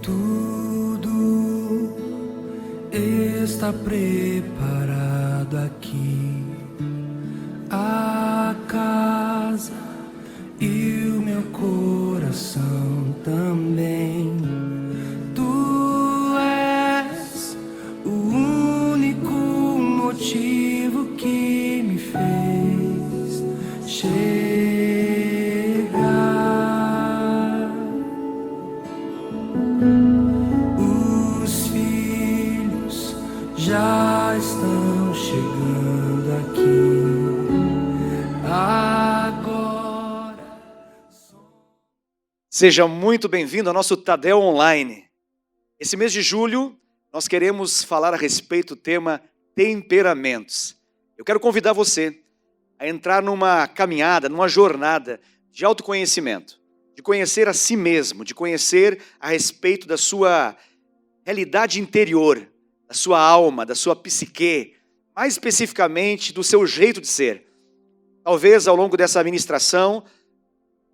Tudo está preparado aqui, a casa e o meu coração também. Tu és o único motivo que me fez chegar. Os filhos já estão chegando aqui agora. Seja muito bem-vindo ao nosso Tadel Online. Esse mês de julho, nós queremos falar a respeito do tema temperamentos. Eu quero convidar você a entrar numa caminhada, numa jornada de autoconhecimento, de conhecer a si mesmo, de conhecer a respeito da sua realidade interior, da sua alma, da sua psique, mais especificamente do seu jeito de ser. Talvez ao longo dessa ministração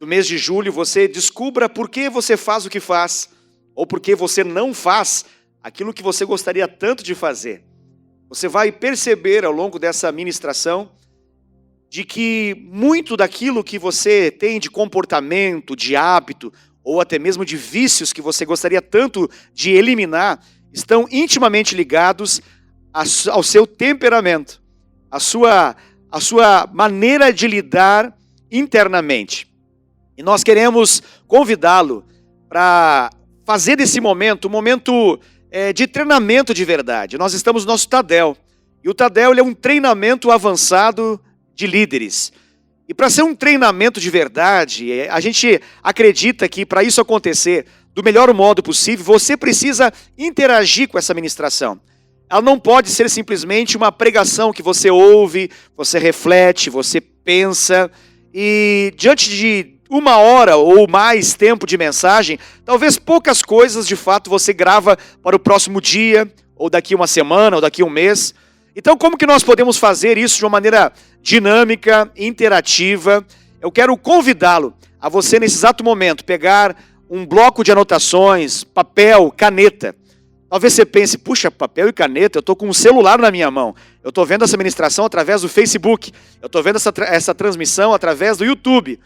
do mês de julho você descubra por que você faz o que faz, ou por que você não faz aquilo que você gostaria tanto de fazer. Você vai perceber ao longo dessa ministração de que muito daquilo que você tem de comportamento, de hábito, ou até mesmo de vícios que você gostaria tanto de eliminar, estão intimamente ligados ao seu temperamento, à sua maneira de lidar internamente. E nós queremos convidá-lo para fazer desse momento um momento de treinamento de verdade. Nós estamos no nosso Tadel, e o Tadel é um treinamento avançado de líderes. E para ser um treinamento de verdade, a gente acredita que para isso acontecer do melhor modo possível, você precisa interagir com essa ministração. Ela não pode ser simplesmente uma pregação que você ouve, você reflete, você pensa, e diante de 1 hora ou mais tempo de mensagem, talvez poucas coisas de fato você grava para o próximo dia, ou daqui uma semana, ou daqui um mês. Então, como que nós podemos fazer isso de uma maneira dinâmica, interativa? Eu quero convidá-lo a você, nesse exato momento, pegar um bloco de anotações, papel, caneta. Talvez você pense, puxa, papel e caneta, eu estou com um celular na minha mão. Eu estou vendo essa ministração através do Facebook. Eu estou vendo essa transmissão através do YouTube.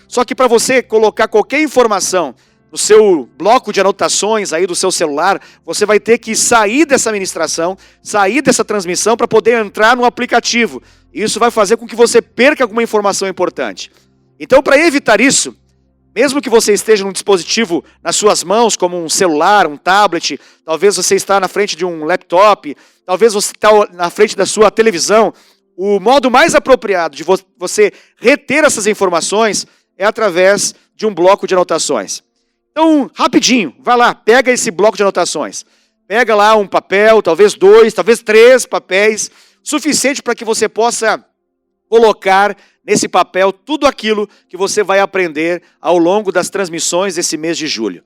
Só que para você colocar qualquer informação no seu bloco de anotações aí do seu celular, você vai ter que sair dessa ministração, sair dessa transmissão para poder entrar no aplicativo. Isso vai fazer com que você perca alguma informação importante. Então, para evitar isso, mesmo que você esteja num dispositivo nas suas mãos, como um celular, um tablet, talvez você está na frente de um laptop, talvez você está na frente da sua televisão, o modo mais apropriado de você reter essas informações é através de um bloco de anotações. Então, rapidinho, vai lá, pega esse bloco de anotações. Pega lá um papel, talvez 2, talvez 3 papéis, suficiente para que você possa colocar nesse papel tudo aquilo que você vai aprender ao longo das transmissões desse mês de julho.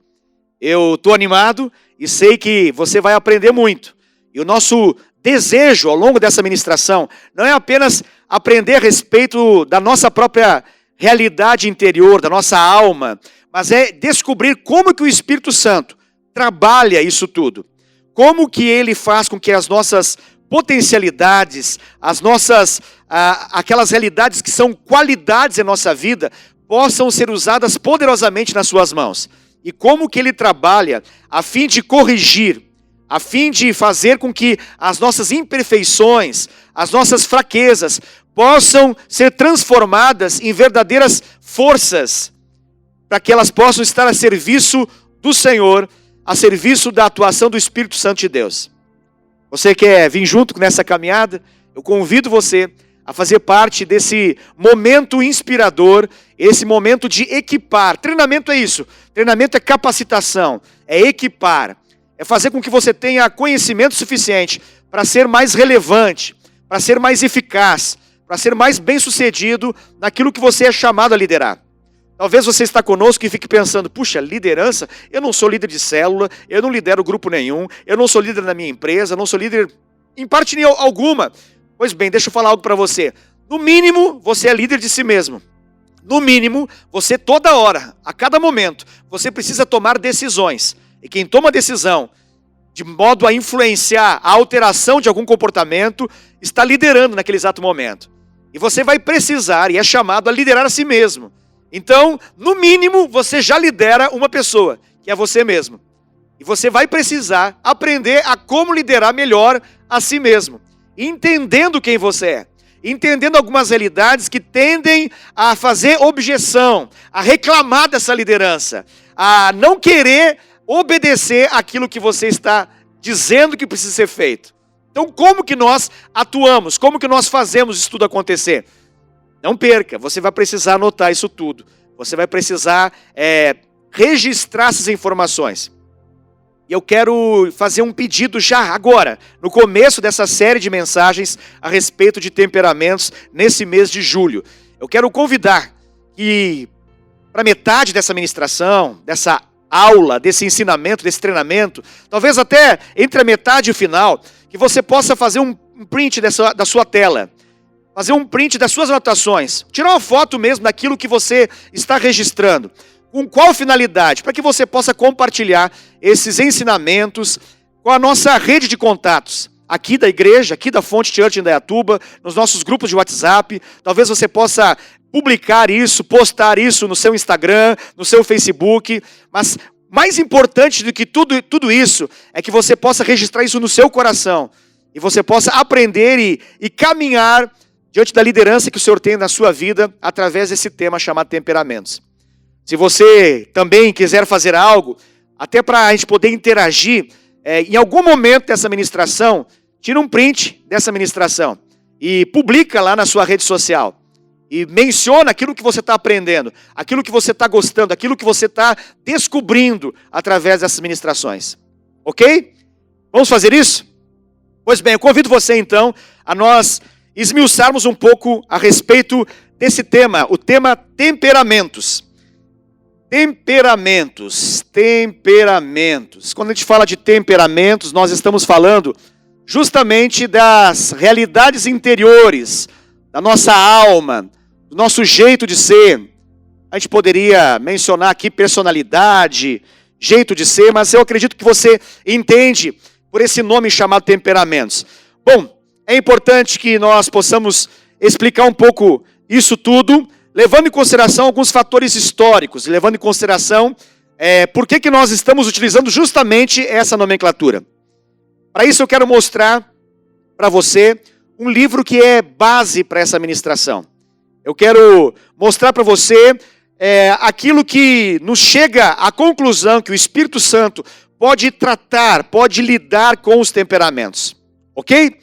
Eu estou animado e sei que você vai aprender muito. E o nosso desejo ao longo dessa ministração não é apenas aprender a respeito da nossa própria realidade interior, da nossa alma, mas é descobrir como que o Espírito Santo trabalha isso tudo. Como que ele faz com que as nossas potencialidades, as nossas, aquelas realidades que são qualidades em nossa vida, possam ser usadas poderosamente nas suas mãos. E como que ele trabalha a fim de corrigir, a fim de fazer com que as nossas imperfeições, as nossas fraquezas, possam ser transformadas em verdadeiras forças, para que elas possam estar a serviço do Senhor, a serviço da atuação do Espírito Santo de Deus. Você quer vir junto nessa caminhada? Eu convido você a fazer parte desse momento inspirador, esse momento de equipar. Treinamento é isso, treinamento é capacitação, é equipar. É fazer com que você tenha conhecimento suficiente para ser mais relevante, para ser mais eficaz, para ser mais bem-sucedido naquilo que você é chamado a liderar. Talvez você está conosco e fique pensando, puxa, liderança? Eu não sou líder de célula, eu não lidero grupo nenhum, eu não sou líder na minha empresa, eu não sou líder em parte alguma. Pois bem, deixa eu falar algo para você. No mínimo, você é líder de si mesmo. No mínimo, você toda hora, a cada momento, você precisa tomar decisões. e quem toma decisão de modo a influenciar a alteração de algum comportamento, está liderando naquele exato momento. E você vai precisar, e é chamado a liderar a si mesmo. Então, no mínimo, você já lidera uma pessoa, que é você mesmo. E você vai precisar aprender a como liderar melhor a si mesmo. Entendendo quem você é. Entendendo algumas realidades que tendem a fazer objeção, a reclamar dessa liderança, a não querer obedecer aquilo que você está dizendo que precisa ser feito. Então, como que nós atuamos? Como que nós fazemos isso tudo acontecer? Não perca, você vai precisar anotar isso tudo. Você vai precisar registrar essas informações. E eu quero fazer um pedido já, agora, no começo dessa série de mensagens a respeito de temperamentos nesse mês de julho. Eu quero convidar que, para metade dessa ministração, dessa aula, desse ensinamento, desse treinamento, talvez até entre a metade e o final, que você possa fazer um print da sua tela, fazer um print das suas anotações, tirar uma foto mesmo daquilo que você está registrando. Com qual finalidade? Para que você possa compartilhar esses ensinamentos com a nossa rede de contatos, aqui da igreja, aqui da Fonte Church em Indaiatuba, nos nossos grupos de WhatsApp. Talvez você possa publicar isso, postar isso no seu Instagram, no seu Facebook, mas mais importante do que tudo isso é que você possa registrar isso no seu coração e você possa aprender e caminhar diante da liderança que o Senhor tem na sua vida através desse tema chamado temperamentos. Se você também quiser fazer algo, até para a gente poder interagir, em algum momento dessa ministração, tira um print dessa ministração e publica lá na sua rede social. E menciona aquilo que você está aprendendo, aquilo que você está gostando, aquilo que você está descobrindo através dessas ministrações. Ok? Vamos fazer isso? Pois bem, eu convido você então a nós esmiuçarmos um pouco a respeito desse tema, o tema temperamentos. Temperamentos. Quando a gente fala de temperamentos, nós estamos falando justamente das realidades interiores, da nossa alma, do nosso jeito de ser. A gente poderia mencionar aqui personalidade, jeito de ser, mas eu acredito que você entende por esse nome chamado temperamentos. Bom, é importante que nós possamos explicar um pouco isso tudo, levando em consideração alguns fatores históricos, levando em consideração por que nós estamos utilizando justamente essa nomenclatura. Para isso eu quero mostrar para você um livro que é base para essa ministração. Eu quero mostrar para você aquilo que nos chega à conclusão que o Espírito Santo pode tratar, pode lidar com os temperamentos. Ok?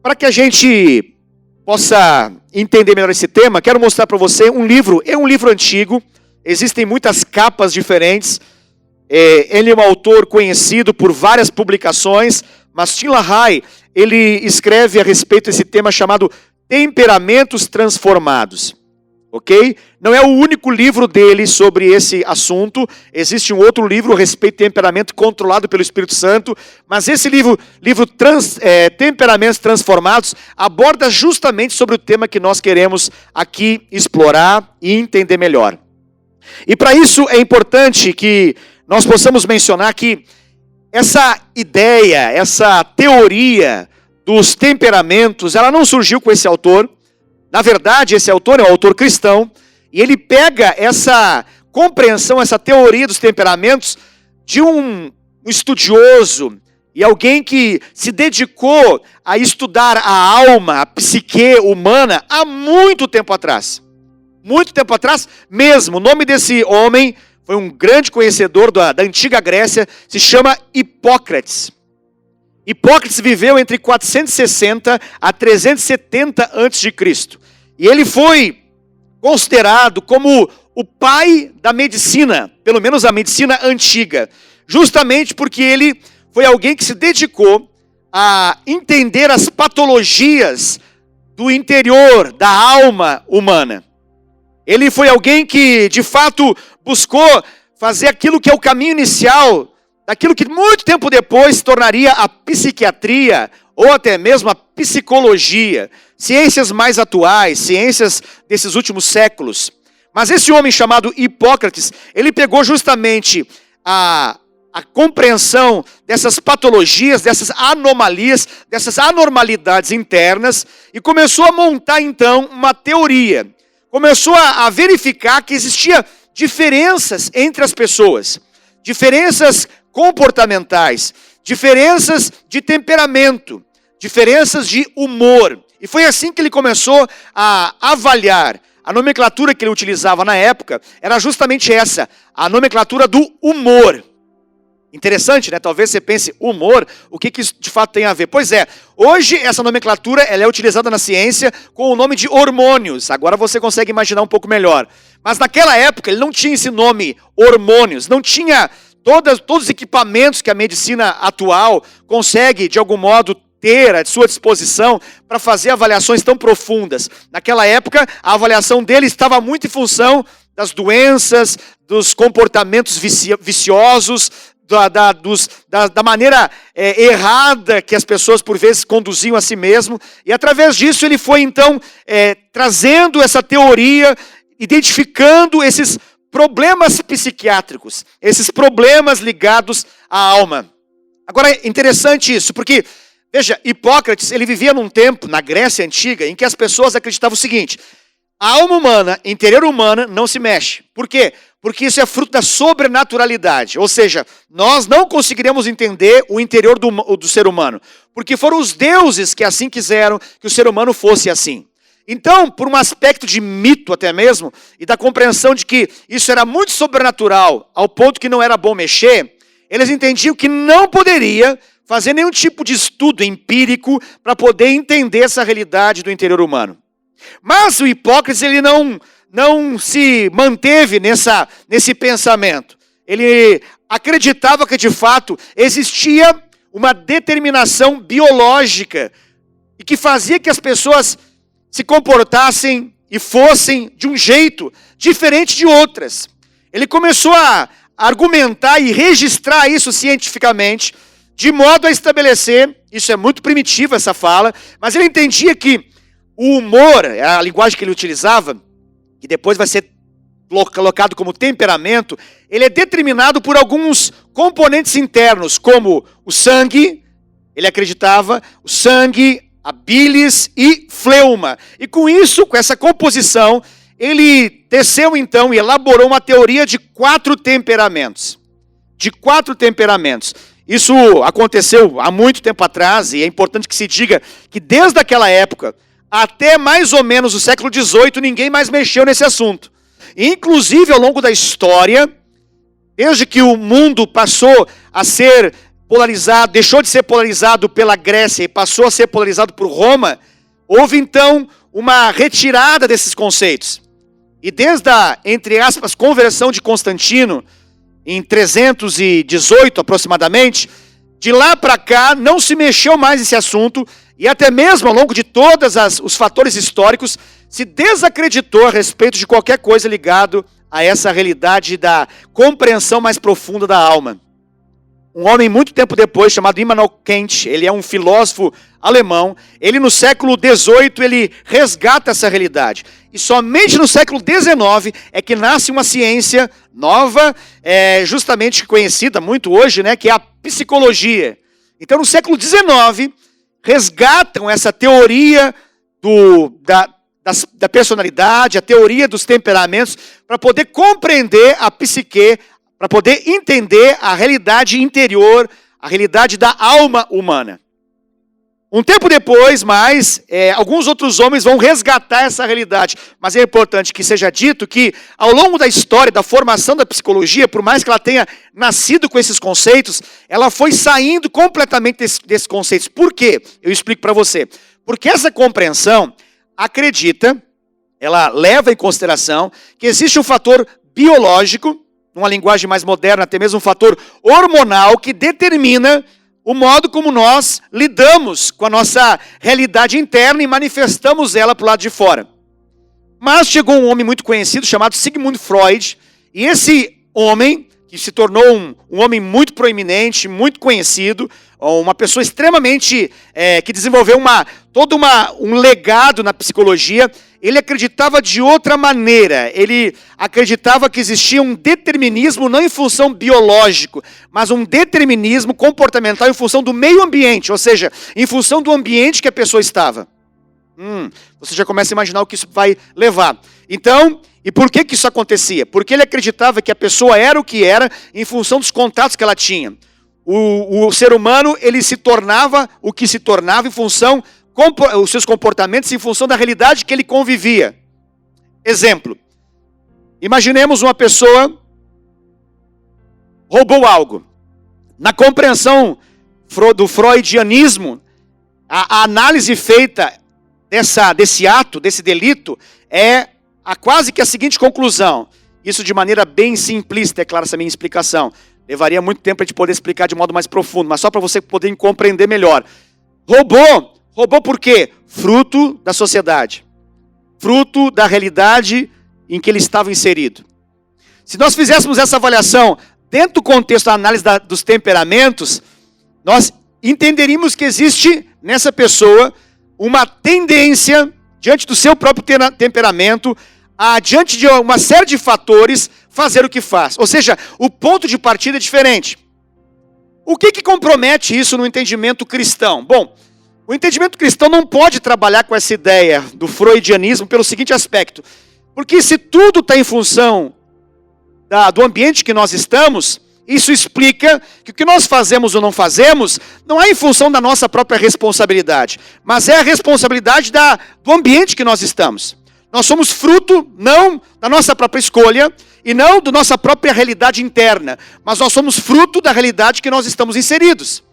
Para que a gente possa entender melhor esse tema, quero mostrar para você um livro. É um livro antigo, existem muitas capas diferentes. Ele é um autor conhecido por várias publicações, mas Tim LaHaye, ele escreve a respeito desse tema chamado Temperamentos Transformados. Ok? Não é o único livro dele sobre esse assunto. Existe um outro livro a respeito de temperamento controlado pelo Espírito Santo. Mas esse livro Temperamentos Transformados, aborda justamente sobre o tema que nós queremos aqui explorar e entender melhor. E para isso é importante que nós possamos mencionar que essa ideia, essa teoria dos temperamentos, ela não surgiu com esse autor. Na verdade, esse autor é um autor cristão, e ele pega essa compreensão, essa teoria dos temperamentos de um estudioso e alguém que se dedicou a estudar a alma, a psique humana há muito tempo atrás. Muito tempo atrás mesmo. O nome desse homem foi um grande conhecedor da antiga Grécia, se chama Hipócrates. Hipócrates viveu entre 460 a 370 a.C. E ele foi considerado como o pai da medicina, pelo menos a medicina antiga, justamente porque ele foi alguém que se dedicou a entender as patologias do interior, da alma humana. Ele foi alguém que, de fato, buscou fazer aquilo que é o caminho inicial daquilo que muito tempo depois se tornaria a psiquiatria ou até mesmo a psicologia, ciências mais atuais, ciências desses últimos séculos. Mas esse homem chamado Hipócrates, ele pegou justamente a compreensão dessas patologias, dessas anomalias, dessas anormalidades internas e começou a montar então uma teoria. Começou a verificar que existia diferenças entre as pessoas, diferenças comportamentais, diferenças de temperamento, diferenças de humor. E foi assim que ele começou a avaliar. A nomenclatura que ele utilizava na época era justamente essa, a nomenclatura do humor. Interessante, né? Talvez você pense, humor, o que isso de fato tem a ver? Pois é, hoje essa nomenclatura ela é utilizada na ciência com o nome de hormônios. Agora você consegue imaginar um pouco melhor. Mas naquela época ele não tinha esse nome hormônios, não tinha todos os equipamentos que a medicina atual consegue, de algum modo, ter à sua disposição para fazer avaliações tão profundas. Naquela época, a avaliação dele estava muito em função das doenças, dos comportamentos viciosos, da maneira errada que as pessoas por vezes conduziam a si mesmo, e através disso ele foi então trazendo essa teoria, identificando esses problemas psiquiátricos, esses problemas ligados à alma. Agora é interessante isso, porque, veja, Hipócrates ele vivia num tempo, na Grécia Antiga, em que as pessoas acreditavam o seguinte: a alma humana, interior humana, não se mexe. Por quê? Porque isso é fruto da sobrenaturalidade. Ou seja, nós não conseguiremos entender o interior do ser humano. Porque foram os deuses que assim quiseram que o ser humano fosse assim. Então, por um aspecto de mito até mesmo, e da compreensão de que isso era muito sobrenatural, ao ponto que não era bom mexer, eles entendiam que não poderia fazer nenhum tipo de estudo empírico para poder entender essa realidade do interior humano. Mas o Hipócrates ele não se manteve nesse pensamento. Ele acreditava que de fato existia uma determinação biológica e que fazia que as pessoas se comportassem e fossem de um jeito diferente de outras. Ele começou a argumentar e registrar isso cientificamente, de modo a estabelecer, isso é muito primitivo essa fala, mas ele entendia que o humor, a linguagem que ele utilizava, que depois vai ser colocado como temperamento, ele é determinado por alguns componentes internos, como o sangue, ele acreditava, o sangue, a bilis e fleuma. E com isso, com essa composição, ele teceu então e elaborou uma teoria de 4 temperamentos. De 4 temperamentos. Isso aconteceu há muito tempo atrás, e é importante que se diga que desde aquela época, até mais ou menos o século XVIII, ninguém mais mexeu nesse assunto. Inclusive, ao longo da história, desde que o mundo passou a ser polarizado, deixou de ser polarizado pela Grécia e passou a ser polarizado por Roma, houve então uma retirada desses conceitos. E desde a, entre aspas, conversão de Constantino, em 318 aproximadamente, de lá para cá não se mexeu mais nesse assunto, e até mesmo ao longo de todos os fatores históricos, se desacreditou a respeito de qualquer coisa ligado a essa realidade da compreensão mais profunda da alma. Um homem muito tempo depois, chamado Immanuel Kant, ele é um filósofo alemão, ele no século XVIII, ele resgata essa realidade. E somente no século XIX é que nasce uma ciência nova, justamente conhecida muito hoje, né, que é a psicologia. Então no século XIX, resgatam essa teoria da personalidade, a teoria dos temperamentos, para poder compreender a psique, para poder entender a realidade interior, a realidade da alma humana. Um tempo depois, alguns outros homens vão resgatar essa realidade. Mas é importante que seja dito que, ao longo da história, da formação da psicologia, por mais que ela tenha nascido com esses conceitos, ela foi saindo completamente desses conceitos. Por quê? Eu explico para você. Porque essa compreensão acredita, ela leva em consideração que existe um fator biológico, numa linguagem mais moderna, até mesmo um fator hormonal que determina o modo como nós lidamos com a nossa realidade interna e manifestamos ela para o lado de fora. Mas chegou um homem muito conhecido chamado Sigmund Freud, e esse homem, que se tornou um homem muito proeminente, muito conhecido, uma pessoa extremamente, que desenvolveu um legado na psicologia, ele acreditava de outra maneira. Ele acreditava que existia um determinismo não em função biológico, mas um determinismo comportamental em função do meio ambiente, ou seja, em função do ambiente que a pessoa estava. Você já começa a imaginar o que isso vai levar. Então, e por que isso acontecia? Porque ele acreditava que a pessoa era o que era em função dos contatos que ela tinha. O ser humano, ele se tornava o que se tornava em função, os seus comportamentos em função da realidade que ele convivia. Exemplo, imaginemos uma pessoa roubou algo. Na compreensão do freudianismo, a análise feita desse ato, desse delito, é quase que a seguinte conclusão. Isso de maneira bem simplista, é claro, essa minha explicação. Levaria muito tempo para a gente poder explicar de modo mais profundo, mas só para você poder compreender melhor. Roubou por quê? Fruto da sociedade. Fruto da realidade em que ele estava inserido. Se nós fizéssemos essa avaliação dentro do contexto da análise dos temperamentos, nós entenderíamos que existe nessa pessoa uma tendência, diante do seu próprio temperamento, diante de uma série de fatores, fazer o que faz. Ou seja, o ponto de partida é diferente. O que compromete isso no entendimento cristão? Bom, o entendimento cristão não pode trabalhar com essa ideia do freudianismo pelo seguinte aspecto. Porque se tudo está em função do ambiente que nós estamos, isso explica que o que nós fazemos ou não fazemos não é em função da nossa própria responsabilidade, mas é a responsabilidade do ambiente que nós estamos. Nós somos fruto não da nossa própria escolha e não da nossa própria realidade interna, mas nós somos fruto da realidade que nós estamos inseridos.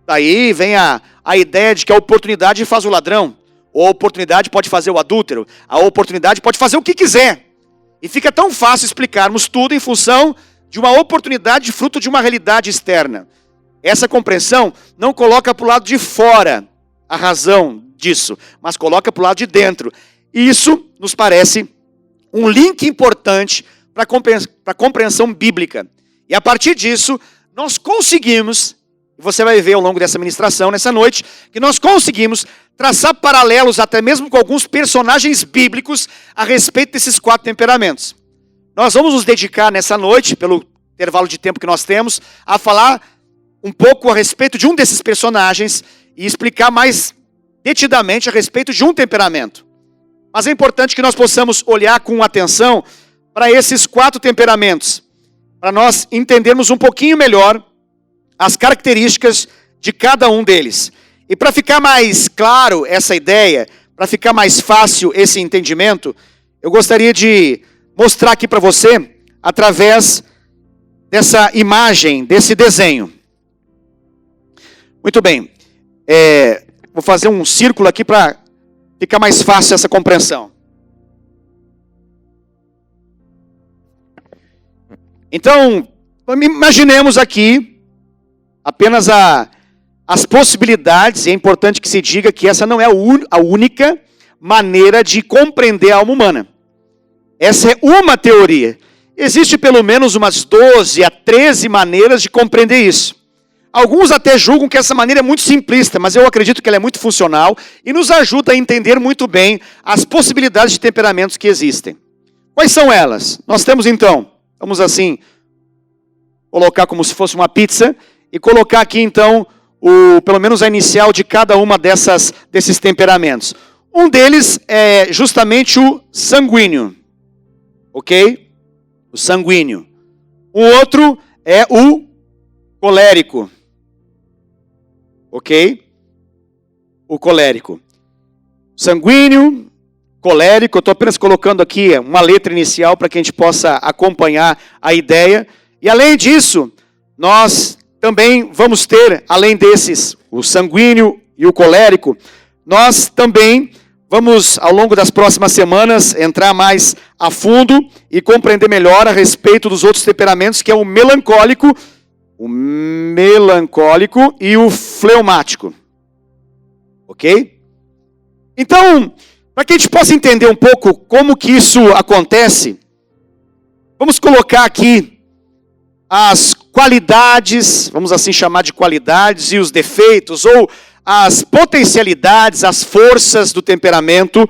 Daí vem a ideia de que a oportunidade faz o ladrão, ou a oportunidade pode fazer o adúltero, a oportunidade pode fazer o que quiser. E fica tão fácil explicarmos tudo em função de uma oportunidade fruto de uma realidade externa. Essa compreensão não coloca para o lado de fora a razão disso, mas coloca para o lado de dentro. E isso nos parece um link importante para a compreensão bíblica. E a partir disso, nós conseguimos, e você vai ver ao longo dessa ministração, nessa noite, que nós conseguimos traçar paralelos até mesmo com alguns personagens bíblicos a respeito desses 4 temperamentos. Nós vamos nos dedicar nessa noite, pelo intervalo de tempo que nós temos, a falar um pouco a respeito de um desses personagens e explicar mais detidamente a respeito de um temperamento. Mas é importante que nós possamos olhar com atenção para esses 4 temperamentos, para nós entendermos um pouquinho melhor as características de cada um deles. E para ficar mais claro essa ideia, para ficar mais fácil esse entendimento, eu gostaria de mostrar aqui para você, através dessa imagem, desse desenho. Muito bem. Vou fazer um círculo aqui para ficar mais fácil essa compreensão. Então, imaginemos aqui apenas as possibilidades, e é importante que se diga que essa não é a única maneira de compreender a alma humana. Essa é uma teoria. Existe pelo menos umas 12 a 13 maneiras de compreender isso. Alguns até julgam que essa maneira é muito simplista, mas eu acredito que ela é muito funcional e nos ajuda a entender muito bem as possibilidades de temperamentos que existem. Quais são elas? Nós temos então, vamos assim, colocar como se fosse uma pizza e colocar aqui então, pelo menos a inicial de cada uma desses temperamentos. Um deles é justamente o sanguíneo, ok? O sanguíneo. O outro é o colérico. Ok? O colérico. Sanguíneo, colérico. Eu estou apenas colocando aqui uma letra inicial para que a gente possa acompanhar a ideia. E além disso, nós também vamos ter, além desses, o sanguíneo e o colérico, nós também vamos, ao longo das próximas semanas, entrar mais a fundo e compreender melhor a respeito dos outros temperamentos, que é o melancólico e o fleumático. Ok? Então, para que a gente possa entender um pouco como que isso acontece, vamos colocar aqui as qualidades, vamos assim chamar de qualidades, e os defeitos, ou as potencialidades, as forças do temperamento,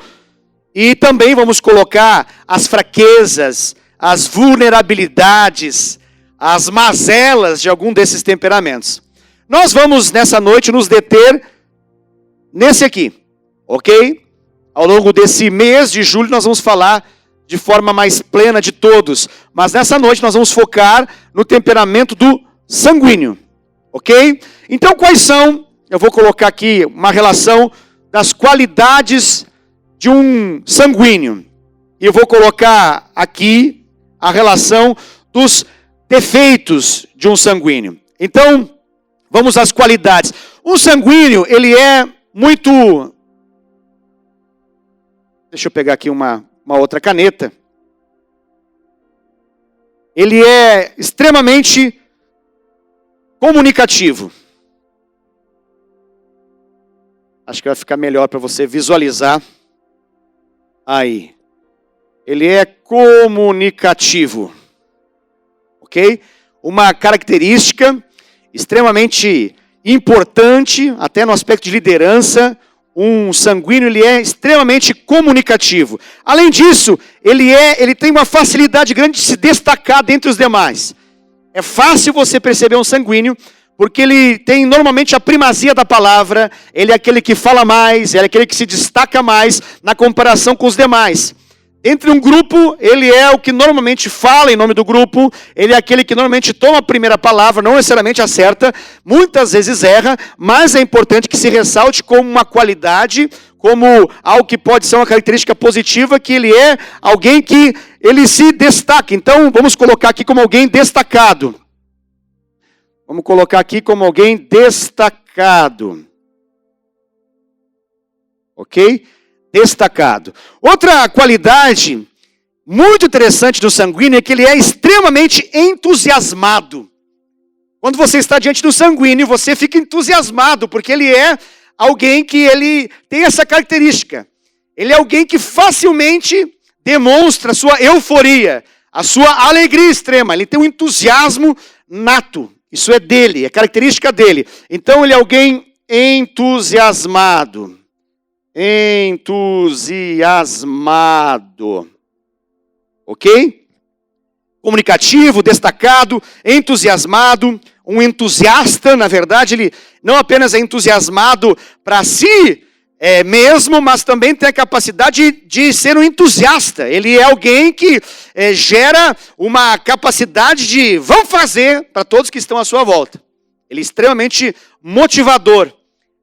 E também vamos colocar as fraquezas, as vulnerabilidades, as mazelas de algum desses temperamentos. Nós vamos nessa noite nos deter nesse aqui, ok? Ao longo desse mês de julho nós vamos falar de forma mais plena de todos. Mas nessa noite nós vamos focar no temperamento do sanguíneo, ok? Então quais são, eu vou colocar aqui uma relação das qualidades de um sanguíneo. E eu vou colocar aqui a relação dos defeitos de um sanguíneo. Então, vamos às qualidades. Um sanguíneo, ele é muito... Deixa eu pegar aqui uma outra caneta. Ele é extremamente comunicativo. Acho que vai ficar melhor para você visualizar. Aí. Ele é comunicativo. Ok? Uma característica extremamente importante, até no aspecto de liderança. Um sanguíneo, ele é extremamente comunicativo. Além disso, ele tem uma facilidade grande de se destacar dentre os demais. É fácil você perceber um sanguíneo, porque ele tem normalmente a primazia da palavra, ele é aquele que fala mais, ele é aquele que se destaca mais na comparação com os demais. Entre um grupo, ele é o que normalmente fala em nome do grupo, ele é aquele que normalmente toma a primeira palavra, não necessariamente acerta, muitas vezes erra, mas é importante que se ressalte como uma qualidade, como algo que pode ser uma característica positiva, que ele é alguém que ele se destaca. Então, vamos colocar aqui como alguém destacado. Vamos colocar aqui como alguém destacado. Ok? Destacado. Outra qualidade muito interessante do sanguíneo é que ele é extremamente entusiasmado. Quando você está diante do sanguíneo, você fica entusiasmado, porque ele é alguém que ele tem essa característica. Ele é alguém que facilmente demonstra a sua euforia, a sua alegria extrema. Ele tem um entusiasmo nato. Isso é dele, é característica dele. Então ele é alguém entusiasmado. Entusiasmado. Ok? Comunicativo, destacado, entusiasmado. Um entusiasta, na verdade, ele não apenas é entusiasmado para si mesmo, mas também tem a capacidade de ser um entusiasta. Ele é alguém que gera uma capacidade de vamos fazer para todos que estão à sua volta. Ele é extremamente motivador.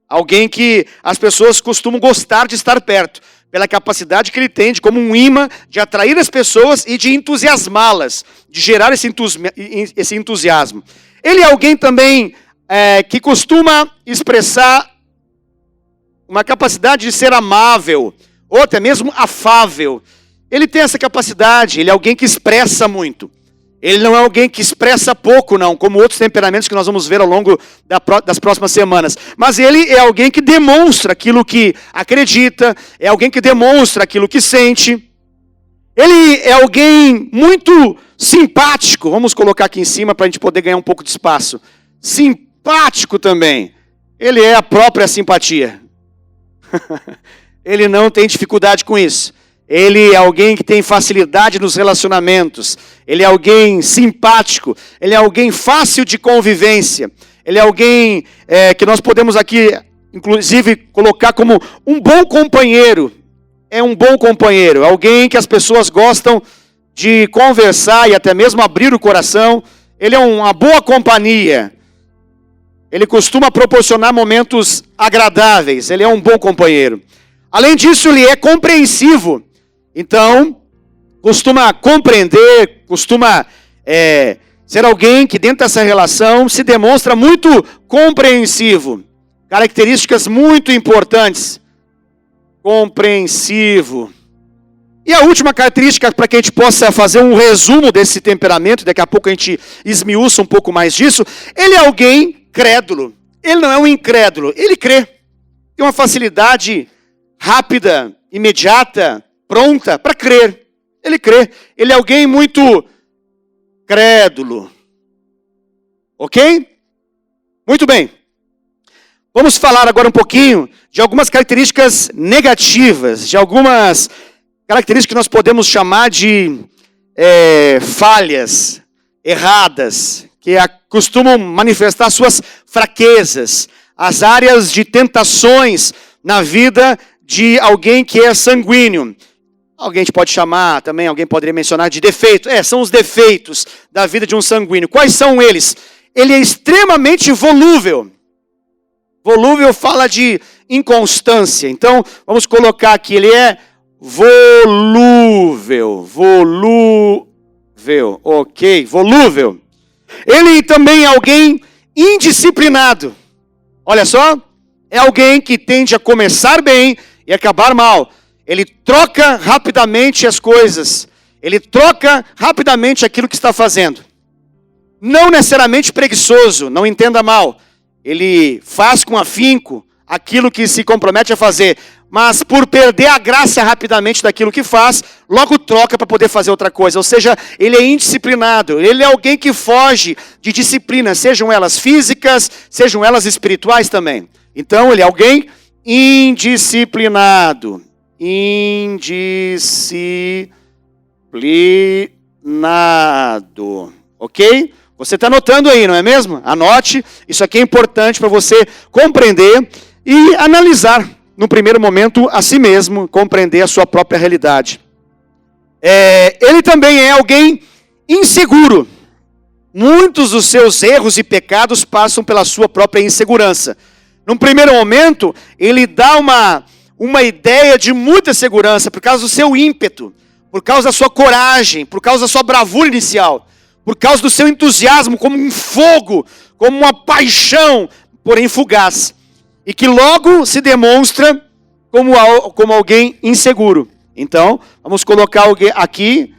Alguém que as pessoas costumam gostar de estar perto, pela capacidade que ele tem de, como um imã, de atrair as pessoas e de entusiasmá-las, de gerar esse entusiasmo. Ele é alguém também que costuma expressar uma capacidade de ser amável, ou até mesmo afável. Ele tem essa capacidade, ele é alguém que expressa muito. Ele não é alguém que expressa pouco, não, como outros temperamentos que nós vamos ver ao longo das próximas semanas. Mas ele é alguém que demonstra aquilo que acredita, é alguém que demonstra aquilo que sente. Ele é alguém muito simpático, vamos colocar aqui em cima para a gente poder ganhar um pouco de espaço. Simpático também. Ele é a própria simpatia. Ele não tem dificuldade com isso. Ele é alguém que tem facilidade nos relacionamentos. Ele é alguém simpático. Ele é alguém fácil de convivência. Ele é alguém que nós podemos aqui, inclusive, colocar como um bom companheiro. É um bom companheiro. Alguém que as pessoas gostam de conversar e até mesmo abrir o coração. Ele é uma boa companhia. Ele costuma proporcionar momentos agradáveis. Ele é um bom companheiro. Além disso, ele é compreensivo. Então, costuma compreender, costuma ser alguém que dentro dessa relação se demonstra muito compreensivo. Características muito importantes. Compreensivo. E a última característica, para que a gente possa fazer um resumo desse temperamento, daqui a pouco a gente esmiuça um pouco mais disso, ele é alguém crédulo. Ele não é um incrédulo, ele crê. Tem uma facilidade rápida, imediata, pronta para crer. Ele crê. Ele é alguém muito crédulo. Ok? Muito bem. Vamos falar agora um pouquinho de algumas características negativas, de algumas características que nós podemos chamar de falhas, erradas, que costumam manifestar suas fraquezas, as áreas de tentações na vida de alguém que é sanguíneo. Alguém pode chamar também, alguém poderia mencionar de defeito. São os defeitos da vida de um sanguíneo. Quais são eles? Ele é extremamente volúvel. Volúvel fala de inconstância. Então, vamos colocar aqui, ele é volúvel. Ok, volúvel. Ele também é alguém indisciplinado. Olha só, é alguém que tende a começar bem e acabar mal. Ele troca rapidamente as coisas. Ele troca rapidamente aquilo que está fazendo. Não necessariamente preguiçoso, não entenda mal. Ele faz com afinco aquilo que se compromete a fazer. Mas por perder a graça rapidamente daquilo que faz, logo troca para poder fazer outra coisa. Ou seja, ele é indisciplinado. Ele é alguém que foge de disciplina, sejam elas físicas, sejam elas espirituais também. Então, ele é alguém indisciplinado. Indisciplinado. Ok? Você está anotando aí, não é mesmo? Anote. Isso aqui é importante para você compreender e analisar, no primeiro momento, a si mesmo, compreender a sua própria realidade. Ele também é alguém inseguro. Muitos dos seus erros e pecados passam pela sua própria insegurança. Num primeiro momento, ele dá uma ideia de muita segurança por causa do seu ímpeto, por causa da sua coragem, por causa da sua bravura inicial, por causa do seu entusiasmo como um fogo, como uma paixão, porém fugaz. E que logo se demonstra como alguém inseguro. Então, vamos colocar aqui,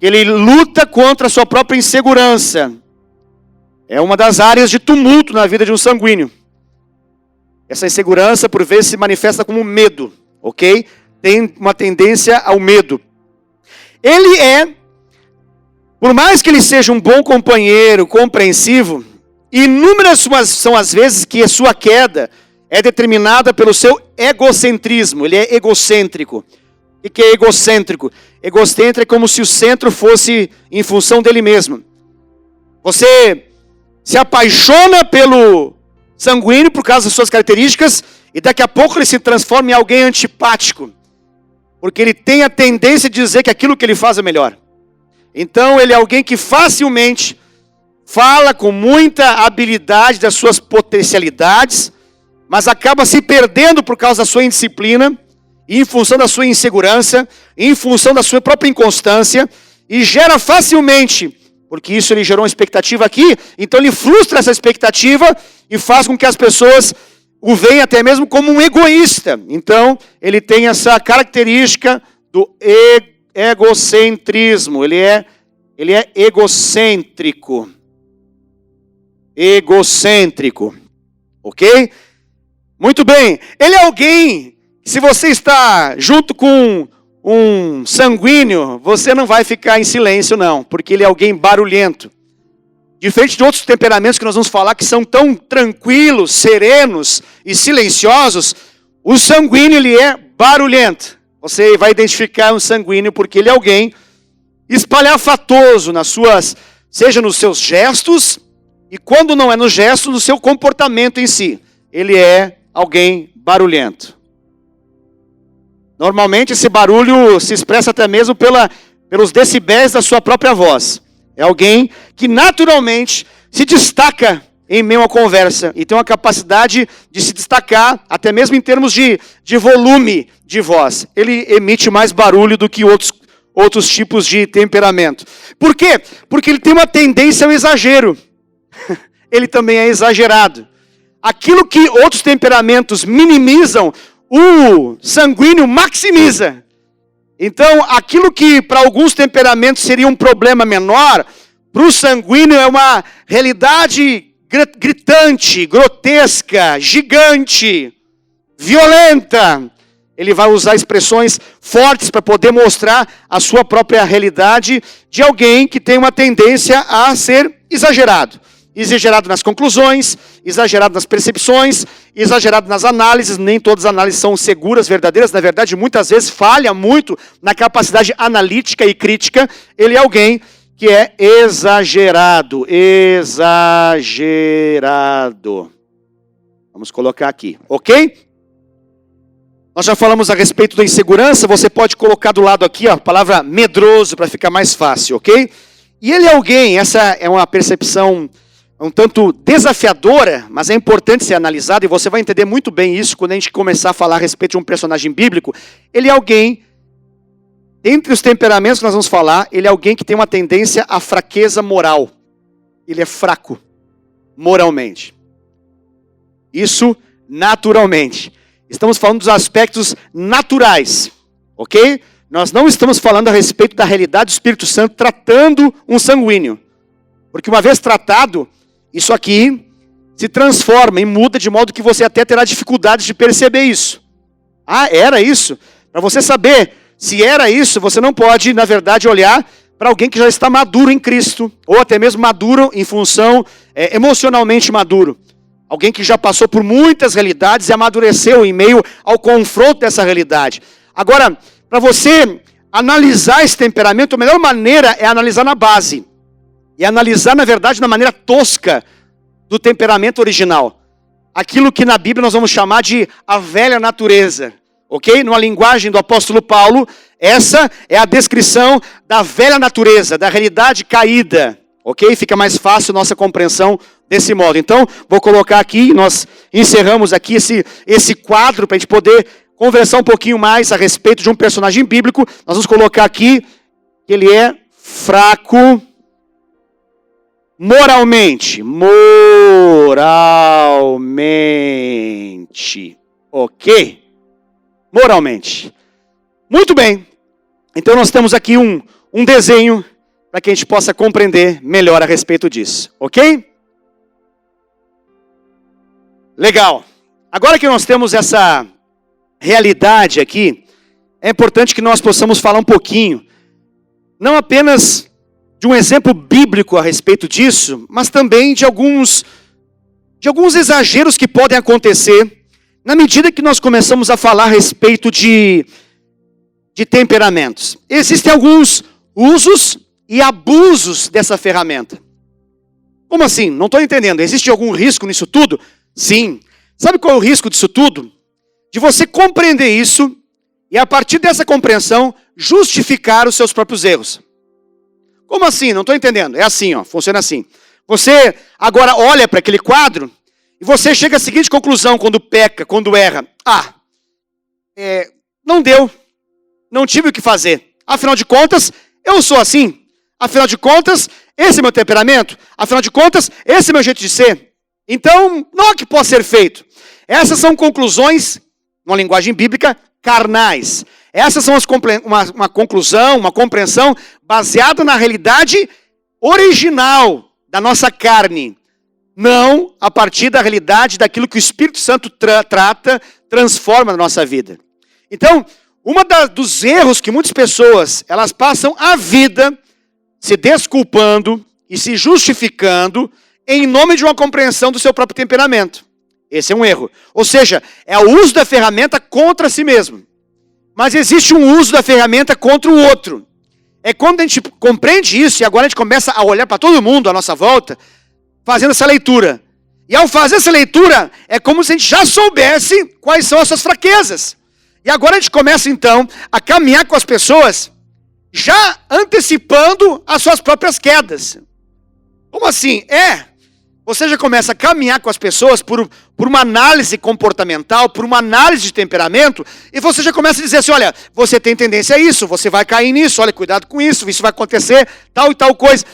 que ele luta contra a sua própria insegurança. É uma das áreas de tumulto na vida de um sanguíneo. Essa insegurança, por vezes, se manifesta como medo, ok? Tem uma tendência ao medo. Ele por mais que ele seja um bom companheiro, compreensivo, inúmeras são as vezes que a sua queda é determinada pelo seu egocentrismo. Ele é egocêntrico. O que é egocêntrico? Egocêntrico é como se o centro fosse em função dele mesmo. Você se apaixona pelo sanguíneo por causa das suas características e daqui a pouco ele se transforma em alguém antipático. Porque ele tem a tendência de dizer que aquilo que ele faz é melhor. Então ele é alguém que facilmente fala com muita habilidade das suas potencialidades, mas acaba se perdendo por causa da sua indisciplina, em função da sua insegurança, em função da sua própria inconstância, e gera facilmente, porque isso ele gerou uma expectativa aqui, então ele frustra essa expectativa e faz com que as pessoas o vejam até mesmo como um egoísta. Então ele tem essa característica do egocentrismo. Ele é egocêntrico. Egocêntrico. Ok? Muito bem. Ele é alguém, se você está junto com um sanguíneo, você não vai ficar em silêncio não, porque ele é alguém barulhento. Diferente de outros temperamentos que nós vamos falar que são tão tranquilos, serenos e silenciosos, o sanguíneo ele é barulhento. Você vai identificar um sanguíneo porque ele é alguém espalhafatoso seja nos seus gestos, e quando não é no gesto, no seu comportamento em si. Ele é alguém barulhento. Normalmente esse barulho se expressa até mesmo pelos decibéis da sua própria voz. É alguém que naturalmente se destaca em meio à conversa e tem uma capacidade de se destacar até mesmo em termos de volume de voz. Ele emite mais barulho do que outros tipos de temperamento. Por quê? Porque ele tem uma tendência ao exagero. Ele também é exagerado. Aquilo que outros temperamentos minimizam, o sanguíneo maximiza. Então, aquilo que para alguns temperamentos seria um problema menor, para o sanguíneo é uma realidade gritante, grotesca, gigante, violenta. Ele vai usar expressões fortes para poder mostrar a sua própria realidade de alguém que tem uma tendência a ser exagerado. Exagerado nas conclusões, exagerado nas percepções, exagerado nas análises, nem todas as análises são seguras, verdadeiras, na verdade, muitas vezes falha muito na capacidade analítica e crítica. Ele é alguém que é exagerado. Vamos colocar aqui, ok? Nós já falamos a respeito da insegurança, você pode colocar do lado aqui a palavra medroso para ficar mais fácil, ok? E ele é alguém, essa é uma percepção um tanto desafiadora, mas é importante ser analisada, e você vai entender muito bem isso quando a gente começar a falar a respeito de um personagem bíblico. Ele é alguém, entre os temperamentos que nós vamos falar, ele é alguém que tem uma tendência à fraqueza moral. Ele é fraco, moralmente. Isso naturalmente. Estamos falando dos aspectos naturais, ok? Nós não estamos falando a respeito da realidade do Espírito Santo tratando um sanguíneo. Porque uma vez tratado, isso aqui se transforma e muda de modo que você até terá dificuldade de perceber isso. Ah, era isso? Para você saber se era isso, você não pode, na verdade, olhar para alguém que já está maduro em Cristo, ou até mesmo maduro em função, emocionalmente maduro. Alguém que já passou por muitas realidades e amadureceu em meio ao confronto dessa realidade. Agora, para você analisar esse temperamento, a melhor maneira é analisar na base. E analisar, na verdade, na maneira tosca do temperamento original. Aquilo que na Bíblia nós vamos chamar de a velha natureza. Ok? Numa linguagem do apóstolo Paulo, essa é a descrição da velha natureza, da realidade caída. Ok? Fica mais fácil nossa compreensão desse modo. Então, vou colocar aqui, nós encerramos aqui esse quadro para a gente poder conversar um pouquinho mais a respeito de um personagem bíblico. Nós vamos colocar aqui que ele é fraco moralmente. Ok? Moralmente. Muito bem. Então nós temos aqui um desenho para que a gente possa compreender melhor a respeito disso. Ok? Legal. Agora que nós temos essa realidade aqui, é importante que nós possamos falar um pouquinho, não apenas de um exemplo bíblico a respeito disso, mas também de alguns exageros que podem acontecer na medida que nós começamos a falar a respeito de temperamentos. Existem alguns usos e abusos dessa ferramenta. Como assim? Não estou entendendo. Existe algum risco nisso tudo? Sim. Sabe qual é o risco disso tudo? De você compreender isso e a partir dessa compreensão justificar os seus próprios erros. Como assim? Não estou entendendo. É assim, ó, funciona assim. Você agora olha para aquele quadro e você chega à seguinte conclusão quando peca, quando erra. Não deu. Não tive o que fazer. Afinal de contas, eu sou assim. Afinal de contas, esse é meu temperamento. Afinal de contas, esse é meu jeito de ser. Então, não há o que possa ser feito. Essas são conclusões, numa linguagem bíblica, carnais. Essas são uma conclusão, uma compreensão baseada na realidade original da nossa carne. Não a partir da realidade daquilo que o Espírito Santo transforma na nossa vida. Então, dos erros que muitas pessoas, elas passam a vida se desculpando e se justificando em nome de uma compreensão do seu próprio temperamento. Esse é um erro. Ou seja, é o uso da ferramenta contra si mesmo. Mas existe um uso da ferramenta contra o outro. É quando a gente compreende isso e agora a gente começa a olhar para todo mundo à nossa volta, fazendo essa leitura. E ao fazer essa leitura, é como se a gente já soubesse quais são as suas fraquezas. E agora a gente começa então a caminhar com as pessoas, já antecipando as suas próprias quedas. Como assim? Você já começa a caminhar com as pessoas por uma análise comportamental, por uma análise de temperamento, e você já começa a dizer assim, olha, você tem tendência a isso, você vai cair nisso, olha, cuidado com isso vai acontecer, tal e tal coisa.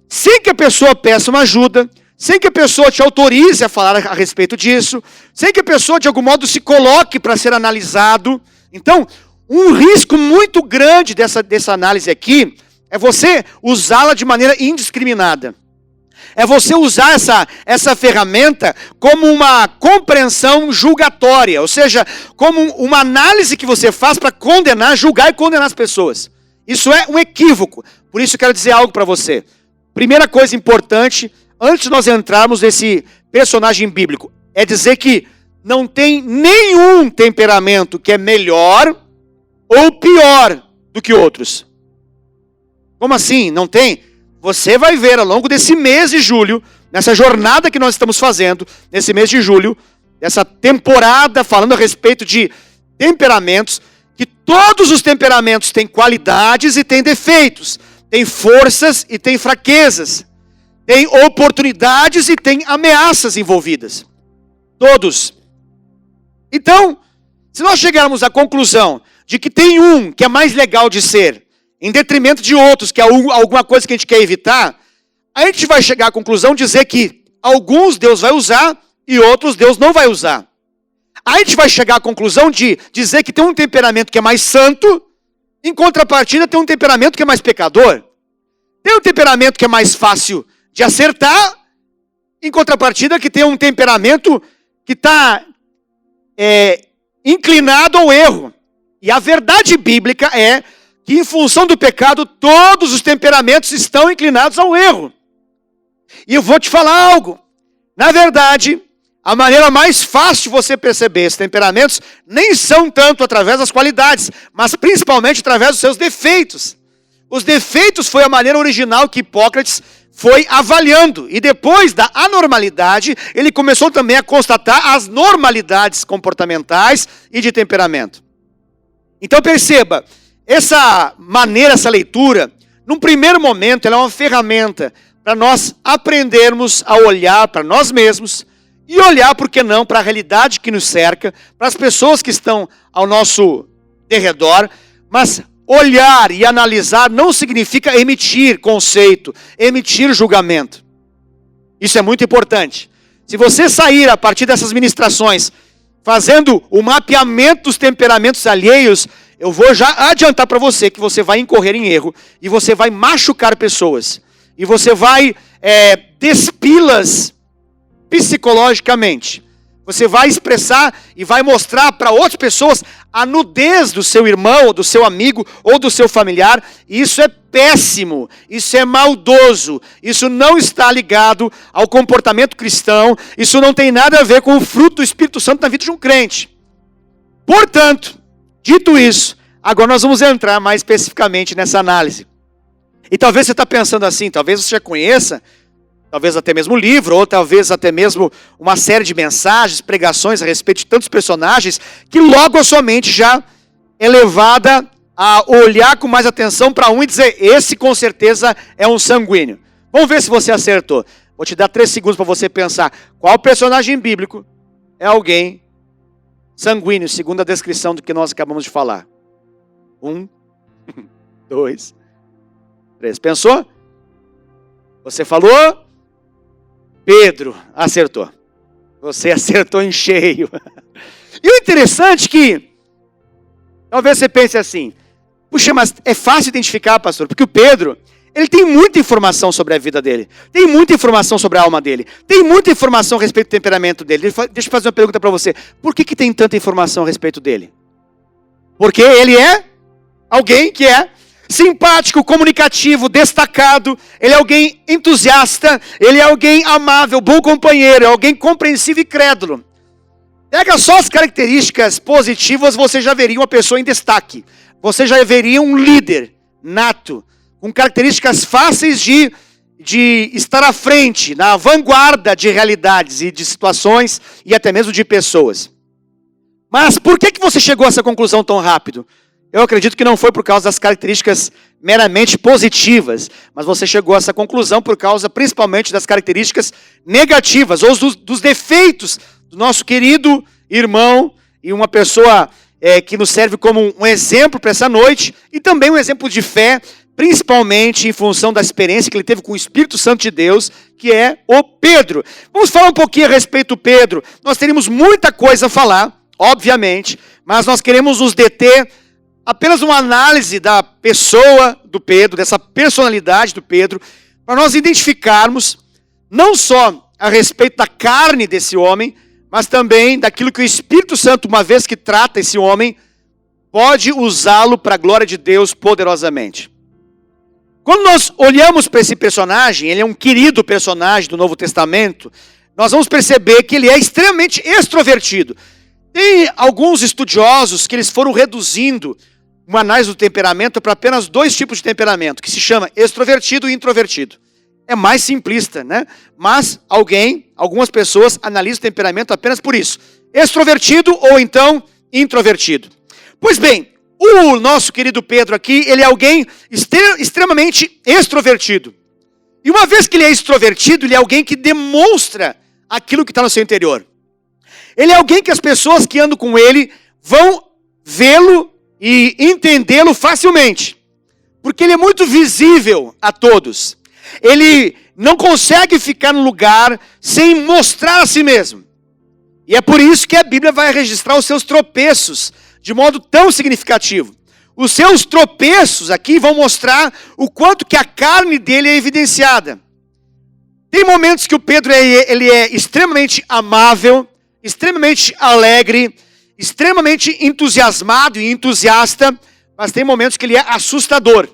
Sem que a pessoa peça uma ajuda, sem que a pessoa te autorize a falar a respeito disso, sem que a pessoa de algum modo se coloque para ser analisado. Então, um risco muito grande dessa análise aqui é você usá-la de maneira indiscriminada. É você usar essa ferramenta como uma compreensão julgatória, ou seja, como uma análise que você faz para julgar e condenar as pessoas. Isso é um equívoco. Por isso eu quero dizer algo para você. Primeira coisa importante, antes de nós entrarmos nesse personagem bíblico, é dizer que não tem nenhum temperamento que é melhor ou pior do que outros. Como assim? Não tem? Você vai ver ao longo desse mês de julho, nessa jornada que nós estamos fazendo, nesse mês de julho, essa temporada falando a respeito de temperamentos, que todos os temperamentos têm qualidades e têm defeitos, têm forças e têm fraquezas, têm oportunidades e têm ameaças envolvidas. Todos. Então, se nós chegarmos à conclusão de que tem um que é mais legal de ser, em detrimento de outros, que é alguma coisa que a gente quer evitar, a gente vai chegar à conclusão de dizer que alguns Deus vai usar e outros Deus não vai usar. A gente vai chegar à conclusão de dizer que tem um temperamento que é mais santo, em contrapartida tem um temperamento que é mais pecador. Tem um temperamento que é mais fácil de acertar, em contrapartida que tem um temperamento que está inclinado ao erro. E a verdade bíblica é que em função do pecado, todos os temperamentos estão inclinados ao erro. E eu vou te falar algo. Na verdade, a maneira mais fácil de você perceber esses temperamentos nem são tanto através das qualidades, mas principalmente através dos seus defeitos. Os defeitos foi a maneira original que Hipócrates foi avaliando. E depois da anormalidade, ele começou também a constatar as normalidades comportamentais e de temperamento. Então perceba, essa maneira, essa leitura, num primeiro momento, ela é uma ferramenta para nós aprendermos a olhar para nós mesmos e olhar, por que não, para a realidade que nos cerca, para as pessoas que estão ao nosso derredor, mas olhar e analisar não significa emitir conceito, emitir julgamento. Isso é muito importante. Se você sair a partir dessas ministrações fazendo o mapeamento dos temperamentos alheios, eu vou já adiantar para você que você vai incorrer em erro e você vai machucar pessoas e você vai despi-las psicologicamente. Você vai expressar e vai mostrar para outras pessoas a nudez do seu irmão, ou do seu amigo, ou do seu familiar. E isso é péssimo, isso é maldoso, isso não está ligado ao comportamento cristão, isso não tem nada a ver com o fruto do Espírito Santo na vida de um crente. Portanto, dito isso, agora nós vamos entrar mais especificamente nessa análise. E talvez você está pensando assim, talvez você já conheça, talvez até mesmo o livro, ou talvez até mesmo uma série de mensagens, pregações a respeito de tantos personagens, que logo a sua mente já é levada a olhar com mais atenção para um e dizer, esse com certeza é um sanguíneo. Vamos ver se você acertou. Vou te dar 3 segundos para você pensar, qual personagem bíblico é alguém sanguíneo, segundo a descrição do que nós acabamos de falar. 1, 2, 3. Pensou? Você falou? Pedro acertou. Você acertou em cheio. E o interessante é que, talvez você pense assim, puxa, mas é fácil identificar, pastor, porque o Pedro, ele tem muita informação sobre a vida dele, tem muita informação sobre a alma dele, tem muita informação a respeito do temperamento dele. Deixa eu fazer uma pergunta para você, por que tem tanta informação a respeito dele? Porque ele é alguém que é simpático, comunicativo, destacado, ele é alguém entusiasta, ele é alguém amável, bom companheiro, é alguém compreensivo e crédulo. Pega só as características positivas, você já veria uma pessoa em destaque. Você já veria um líder nato, com características fáceis de estar à frente, na vanguarda de realidades e de situações e até mesmo de pessoas. Mas por que você chegou a essa conclusão tão rápido? Eu acredito que não foi por causa das características meramente positivas, mas você chegou a essa conclusão por causa principalmente das características negativas, ou dos defeitos do nosso querido irmão e uma pessoa que nos serve como um exemplo para essa noite, e também um exemplo de fé, principalmente em função da experiência que ele teve com o Espírito Santo de Deus, que é o Pedro. Vamos falar um pouquinho a respeito do Pedro. Nós teríamos muita coisa a falar, obviamente, mas nós queremos nos deter apenas uma análise da pessoa do Pedro, dessa personalidade do Pedro, para nós identificarmos não só a respeito da carne desse homem, mas também daquilo que o Espírito Santo, uma vez que trata esse homem, pode usá-lo para a glória de Deus poderosamente. Quando nós olhamos para esse personagem, ele é um querido personagem do Novo Testamento, nós vamos perceber que ele é extremamente extrovertido. Tem alguns estudiosos que eles foram reduzindo uma análise do temperamento para apenas 2 tipos de temperamento, que se chama extrovertido e introvertido. É mais simplista, né? Mas algumas pessoas analisam o temperamento apenas por isso. Extrovertido ou então introvertido. Pois bem, o nosso querido Pedro aqui, ele é alguém extremamente extrovertido. E uma vez que ele é extrovertido, ele é alguém que demonstra aquilo que está no seu interior. Ele é alguém que as pessoas que andam com ele vão vê-lo e entendê-lo facilmente. Porque ele é muito visível a todos. Ele não consegue ficar no lugar sem mostrar a si mesmo. E é por isso que a Bíblia vai registrar os seus tropeços de modo tão significativo. Os seus tropeços aqui vão mostrar o quanto que a carne dele é evidenciada. Tem momentos que o Pedro ele é extremamente amável, extremamente alegre, extremamente entusiasmado e entusiasta, mas tem momentos que ele é assustador.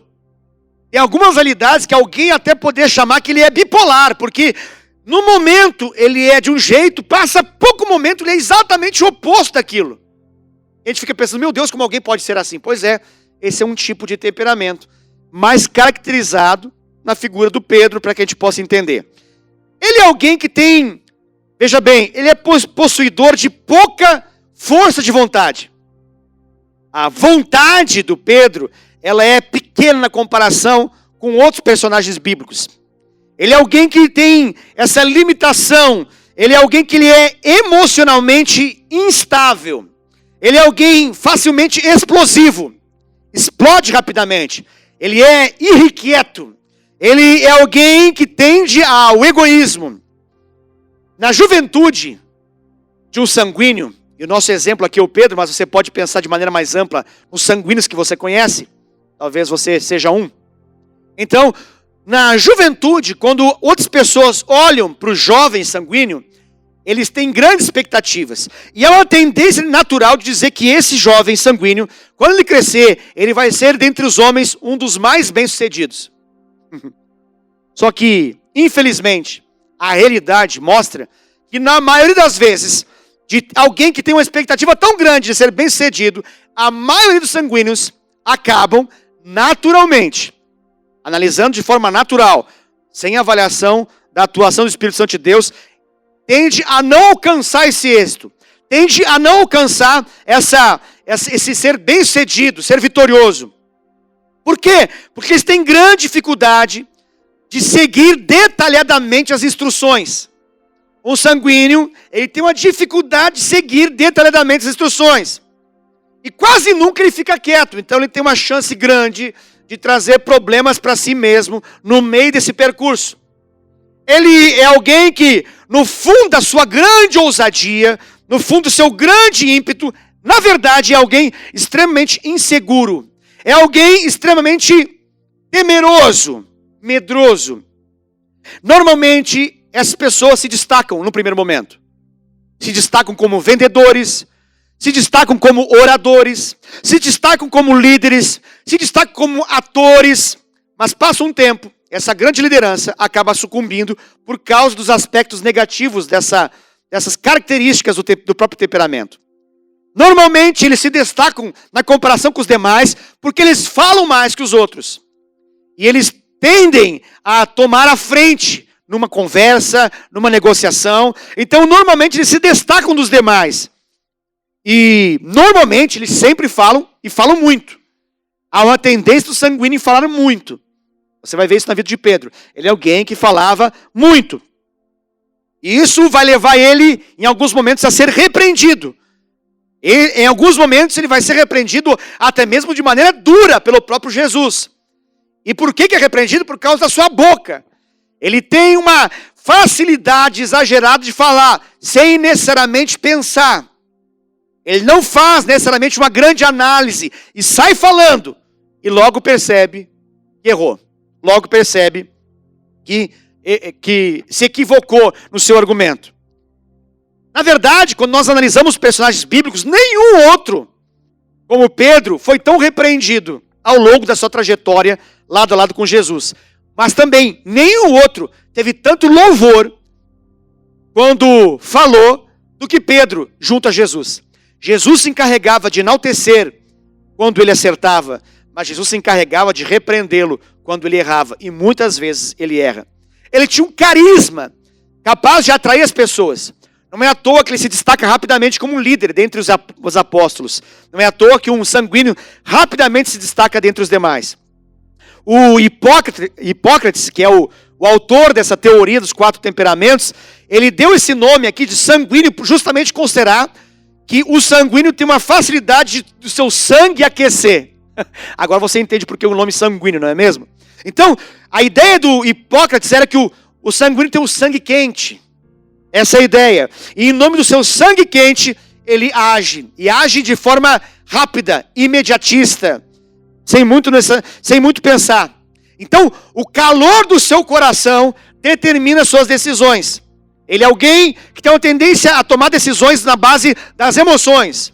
Tem algumas realidades que alguém até poderia chamar que ele é bipolar, porque no momento ele é de um jeito, passa pouco momento, ele é exatamente o oposto daquilo. A gente fica pensando, meu Deus, como alguém pode ser assim? Pois é, esse é um tipo de temperamento, mais caracterizado na figura do Pedro, para que a gente possa entender. Ele é alguém que tem, veja bem, ele é possuidor de pouca força de vontade. A vontade do Pedro, ela é pequena na comparação com outros personagens bíblicos. Ele é alguém que tem essa limitação. Ele é alguém que ele é emocionalmente instável. Ele é alguém facilmente explosivo. Explode rapidamente. Ele é irrequieto. Ele é alguém que tende ao egoísmo. Na juventude de um sanguíneo, e o nosso exemplo aqui é o Pedro, mas você pode pensar de maneira mais ampla nos sanguíneos que você conhece. Talvez você seja um. Então, na juventude, quando outras pessoas olham para o jovem sanguíneo, eles têm grandes expectativas. E é uma tendência natural de dizer que esse jovem sanguíneo, quando ele crescer, ele vai ser, dentre os homens, um dos mais bem-sucedidos. Só que, infelizmente, a realidade mostra que na maioria das vezes, de alguém que tem uma expectativa tão grande de ser bem-sucedido, a maioria dos sanguíneos acabam naturalmente, analisando de forma natural, sem avaliação da atuação do Espírito Santo de Deus, tende a não alcançar esse êxito, tende a não alcançar esse ser bem-sucedido, ser vitorioso. Por quê? Porque eles têm grande dificuldade de seguir detalhadamente as instruções. Um sanguíneo, ele tem uma dificuldade de seguir detalhadamente as instruções. E quase nunca ele fica quieto. Então ele tem uma chance grande de trazer problemas para si mesmo no meio desse percurso. Ele é alguém que, no fundo da sua grande ousadia, no fundo do seu grande ímpeto, na verdade é alguém extremamente inseguro. É alguém extremamente temeroso, medroso. Normalmente, essas pessoas se destacam no primeiro momento. Se destacam como vendedores, se destacam como oradores, se destacam como líderes, se destacam como atores, mas passa um tempo, essa grande liderança acaba sucumbindo por causa dos aspectos negativos dessas características do próprio temperamento. Normalmente eles se destacam na comparação com os demais, porque eles falam mais que os outros. E eles tendem a tomar a frente numa conversa, numa negociação. Então normalmente eles se destacam dos demais. E normalmente eles sempre falam e falam muito. Há uma tendência do sanguíneo em falar muito. Você vai ver isso na vida de Pedro. Ele é alguém que falava muito. E isso vai levar ele, em alguns momentos, a ser repreendido. E, em alguns momentos ele vai ser repreendido até mesmo de maneira dura pelo próprio Jesus. E por que é repreendido? Por causa da sua boca. Ele tem uma facilidade exagerada de falar, sem necessariamente pensar. Ele não faz necessariamente uma grande análise e sai falando. E logo percebe que errou. Logo percebe que se equivocou no seu argumento. Na verdade, quando nós analisamos personagens bíblicos, nenhum outro, como Pedro, foi tão repreendido ao longo da sua trajetória lado a lado com Jesus. Mas também nenhum outro teve tanto louvor quando falou do que Pedro junto a Jesus. Jesus se encarregava de enaltecer quando ele acertava, mas Jesus se encarregava de repreendê-lo quando ele errava, e muitas vezes ele erra. Ele tinha um carisma capaz de atrair as pessoas. Não é à toa que ele se destaca rapidamente como um líder dentre os apóstolos. Não é à toa que um sanguíneo rapidamente se destaca dentre os demais. O Hipócrates, que é o autor dessa teoria dos 4 temperamentos, ele deu esse nome aqui de sanguíneo justamente considerar que o sanguíneo tem uma facilidade do seu sangue aquecer. Agora você entende por que o nome sanguíneo, não é mesmo? Então, a ideia do Hipócrates era que o sanguíneo tem um sangue quente. Essa é a ideia. E em nome do seu sangue quente, ele age. E age de forma rápida, imediatista, sem muito pensar. Então, o calor do seu coração determina suas decisões. Ele é alguém que tem uma tendência a tomar decisões na base das emoções.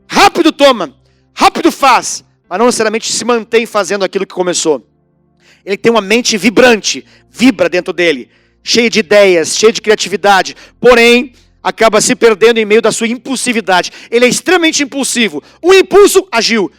Rápido toma, rápido faz, mas não necessariamente se mantém fazendo aquilo que começou. Ele tem uma mente vibrante, vibra dentro dele, cheia de ideias, cheia de criatividade, porém, acaba se perdendo em meio da sua impulsividade. Ele é extremamente impulsivo. Um impulso agiu.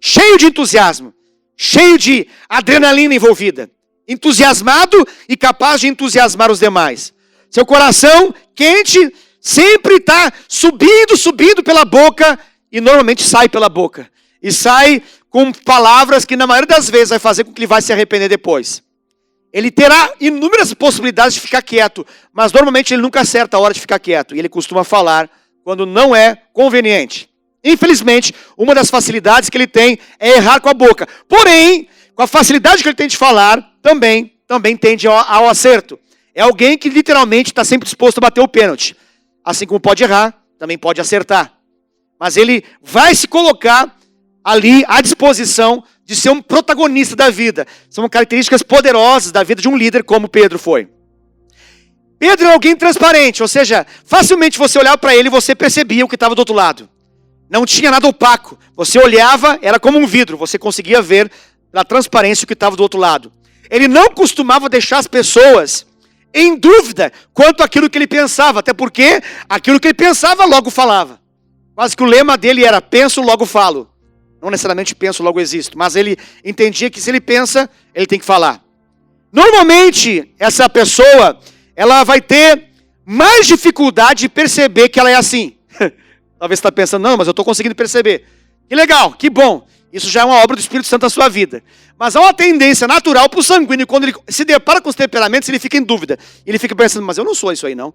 Cheio de entusiasmo, cheio de adrenalina envolvida. Entusiasmado e capaz de entusiasmar os demais. Seu coração quente sempre está subindo pela boca e normalmente sai pela boca. E sai com palavras que na maioria das vezes vai fazer com que ele vai se arrepender depois. Ele terá inúmeras possibilidades de ficar quieto, mas normalmente ele nunca acerta a hora de ficar quieto. E ele costuma falar quando não é conveniente. Infelizmente, uma das facilidades que ele tem é errar com a boca. Porém, com a facilidade que ele tem de falar, também tende ao acerto. É alguém que literalmente está sempre disposto a bater o pênalti. Assim como pode errar, também pode acertar. Mas ele vai se colocar ali à disposição de ser um protagonista da vida. São características poderosas da vida de um líder como Pedro foi. Pedro é alguém transparente, ou seja, facilmente você olhava para ele e você percebia o que estava do outro lado. Não tinha nada opaco. Você olhava, era como um vidro, você conseguia ver pela transparência o que estava do outro lado. Ele não costumava deixar as pessoas em dúvida quanto àquilo que ele pensava, até porque aquilo que ele pensava logo falava. Quase que o lema dele era: penso, logo falo. Não necessariamente penso, logo existo, mas ele entendia que se ele pensa, ele tem que falar. Normalmente, essa pessoa, ela vai ter mais dificuldade de perceber que ela é assim. Talvez você está pensando, não, mas eu estou conseguindo perceber. Que legal, que bom. Isso já é uma obra do Espírito Santo na sua vida. Mas há uma tendência natural para o sanguíneo, quando ele se depara com os temperamentos, ele fica em dúvida. Ele fica pensando, mas eu não sou isso aí não.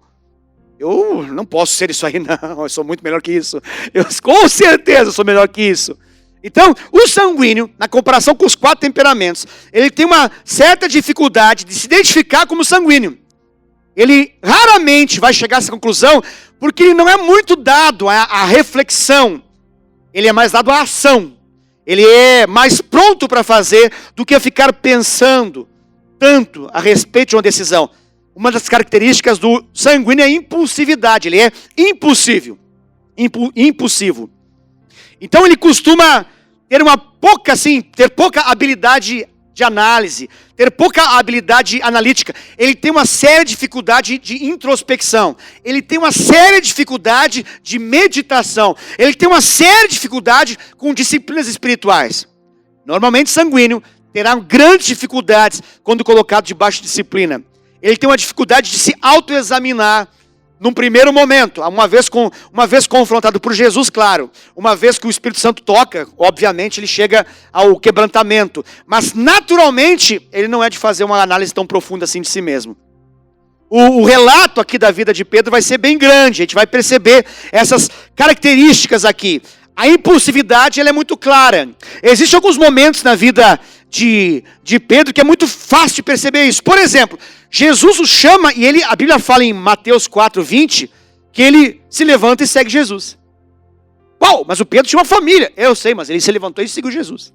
Eu não posso ser isso aí não, eu sou muito melhor que isso. Eu com certeza sou melhor que isso. Então, o sanguíneo, na comparação com os 4 temperamentos, ele tem uma certa dificuldade de se identificar como sanguíneo. Ele raramente vai chegar a essa conclusão, porque ele não é muito dado à reflexão. Ele é mais dado à ação. Ele é mais pronto para fazer do que a ficar pensando tanto a respeito de uma decisão. Uma das características do sanguíneo é a impulsividade. Ele é impulsivo. Então ele costuma ter pouca habilidade de análise, ter pouca habilidade analítica. Ele tem uma séria dificuldade de introspecção. Ele tem uma séria dificuldade de meditação. Ele tem uma séria dificuldade com disciplinas espirituais. Normalmente sanguíneo terá grandes dificuldades quando colocado debaixo de disciplina. Ele tem uma dificuldade de se autoexaminar num primeiro momento, uma vez confrontado por Jesus, claro. Uma vez que o Espírito Santo toca, obviamente ele chega ao quebrantamento. Mas naturalmente, ele não é de fazer uma análise tão profunda assim de si mesmo. O relato aqui da vida de Pedro vai ser bem grande. A gente vai perceber essas características aqui. A impulsividade ela é muito clara. Existem alguns momentos na vida de Pedro que é muito fácil de perceber isso. Por exemplo, Jesus o chama e a Bíblia fala em Mateus 4:20 que ele se levanta e segue Jesus. Uau, mas o Pedro tinha uma família. Eu sei, mas ele se levantou e seguiu Jesus.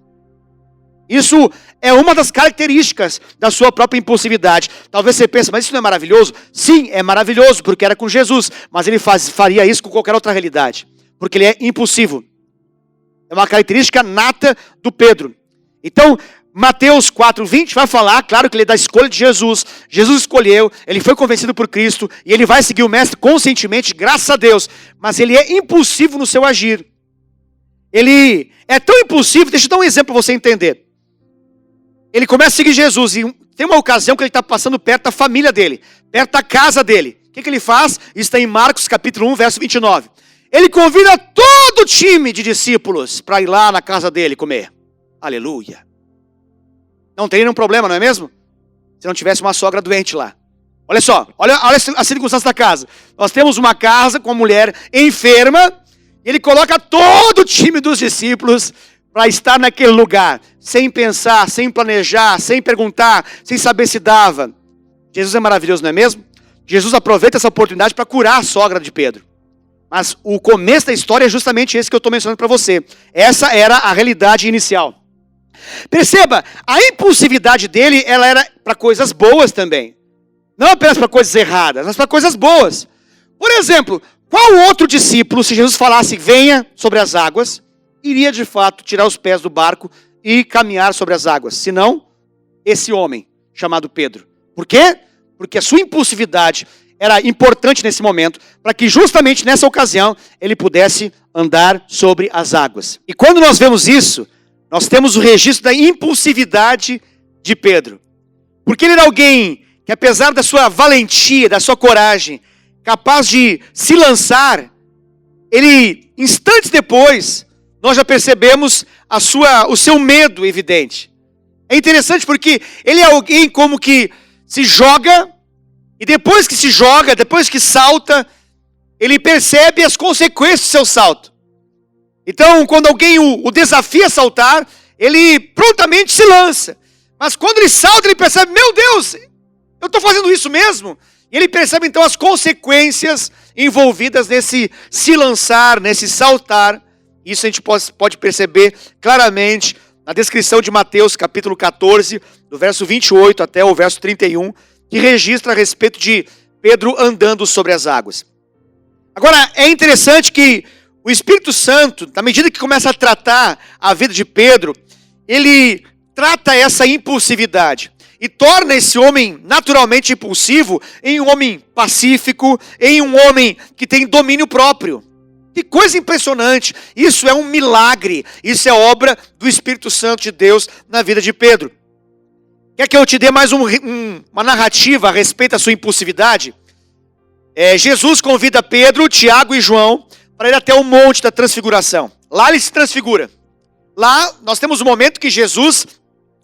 Isso é uma das características da sua própria impulsividade. Talvez você pense, mas isso não é maravilhoso? Sim, é maravilhoso, porque era com Jesus. Mas ele faria isso com qualquer outra realidade. Porque ele é impulsivo. É uma característica nata do Pedro. Então, Mateus 4:20 vai falar, claro que ele é da escolha de Jesus. Jesus escolheu, ele foi convencido por Cristo e ele vai seguir o mestre conscientemente, graças a Deus. Mas ele é impulsivo no seu agir. Ele é tão impulsivo, deixa eu dar um exemplo para você entender. Ele começa a seguir Jesus e tem uma ocasião que ele está passando perto da família dele, perto da casa dele. O que ele faz? Isso está em Marcos capítulo 1, verso 29. Ele convida todo o time de discípulos para ir lá na casa dele comer. Aleluia. Não teria nenhum problema, não é mesmo? Se não tivesse uma sogra doente lá. Olha só, olha a circunstância da casa. Nós temos uma casa com uma mulher enferma, e ele coloca todo o time dos discípulos para estar naquele lugar, sem pensar, sem planejar, sem perguntar, sem saber se dava. Jesus é maravilhoso, não é mesmo? Jesus aproveita essa oportunidade para curar a sogra de Pedro. Mas o começo da história é justamente esse que eu estou mencionando para você. Essa era a realidade inicial. Perceba, a impulsividade dele, ela era para coisas boas também. Não apenas para coisas erradas, mas para coisas boas. Por exemplo, qual outro discípulo, se Jesus falasse, venha sobre as águas, iria de fato tirar os pés do barco e caminhar sobre as águas? Senão, esse homem, chamado Pedro. Por quê? Porque a sua impulsividade era importante nesse momento, para que justamente nessa ocasião, ele pudesse andar sobre as águas. E quando nós vemos isso, nós temos o registro da impulsividade de Pedro. Porque ele era alguém que, apesar da sua valentia, da sua coragem, capaz de se lançar, ele, instantes depois, nós já percebemos o seu medo evidente. É interessante porque ele é alguém como que se joga, e depois que se joga, depois que salta, ele percebe as consequências do seu salto. Então, quando alguém o desafia a saltar, ele prontamente se lança. Mas quando ele salta, ele percebe, meu Deus, eu estou fazendo isso mesmo? E ele percebe então as consequências envolvidas nesse se lançar, nesse saltar. Isso a gente pode perceber claramente na descrição de Mateus capítulo 14, do verso 28 até o verso 31, que registra a respeito de Pedro andando sobre as águas. Agora, é interessante que o Espírito Santo, na medida que começa a tratar a vida de Pedro, ele trata essa impulsividade e torna esse homem naturalmente impulsivo em um homem pacífico, em um homem que tem domínio próprio. Que coisa impressionante! Isso é um milagre, isso é obra do Espírito Santo de Deus na vida de Pedro. Quer que eu te dê mais uma narrativa a respeito da sua impulsividade? Jesus convida Pedro, Tiago e João para ir até o Monte da Transfiguração. Lá ele se transfigura. Lá nós temos um momento que Jesus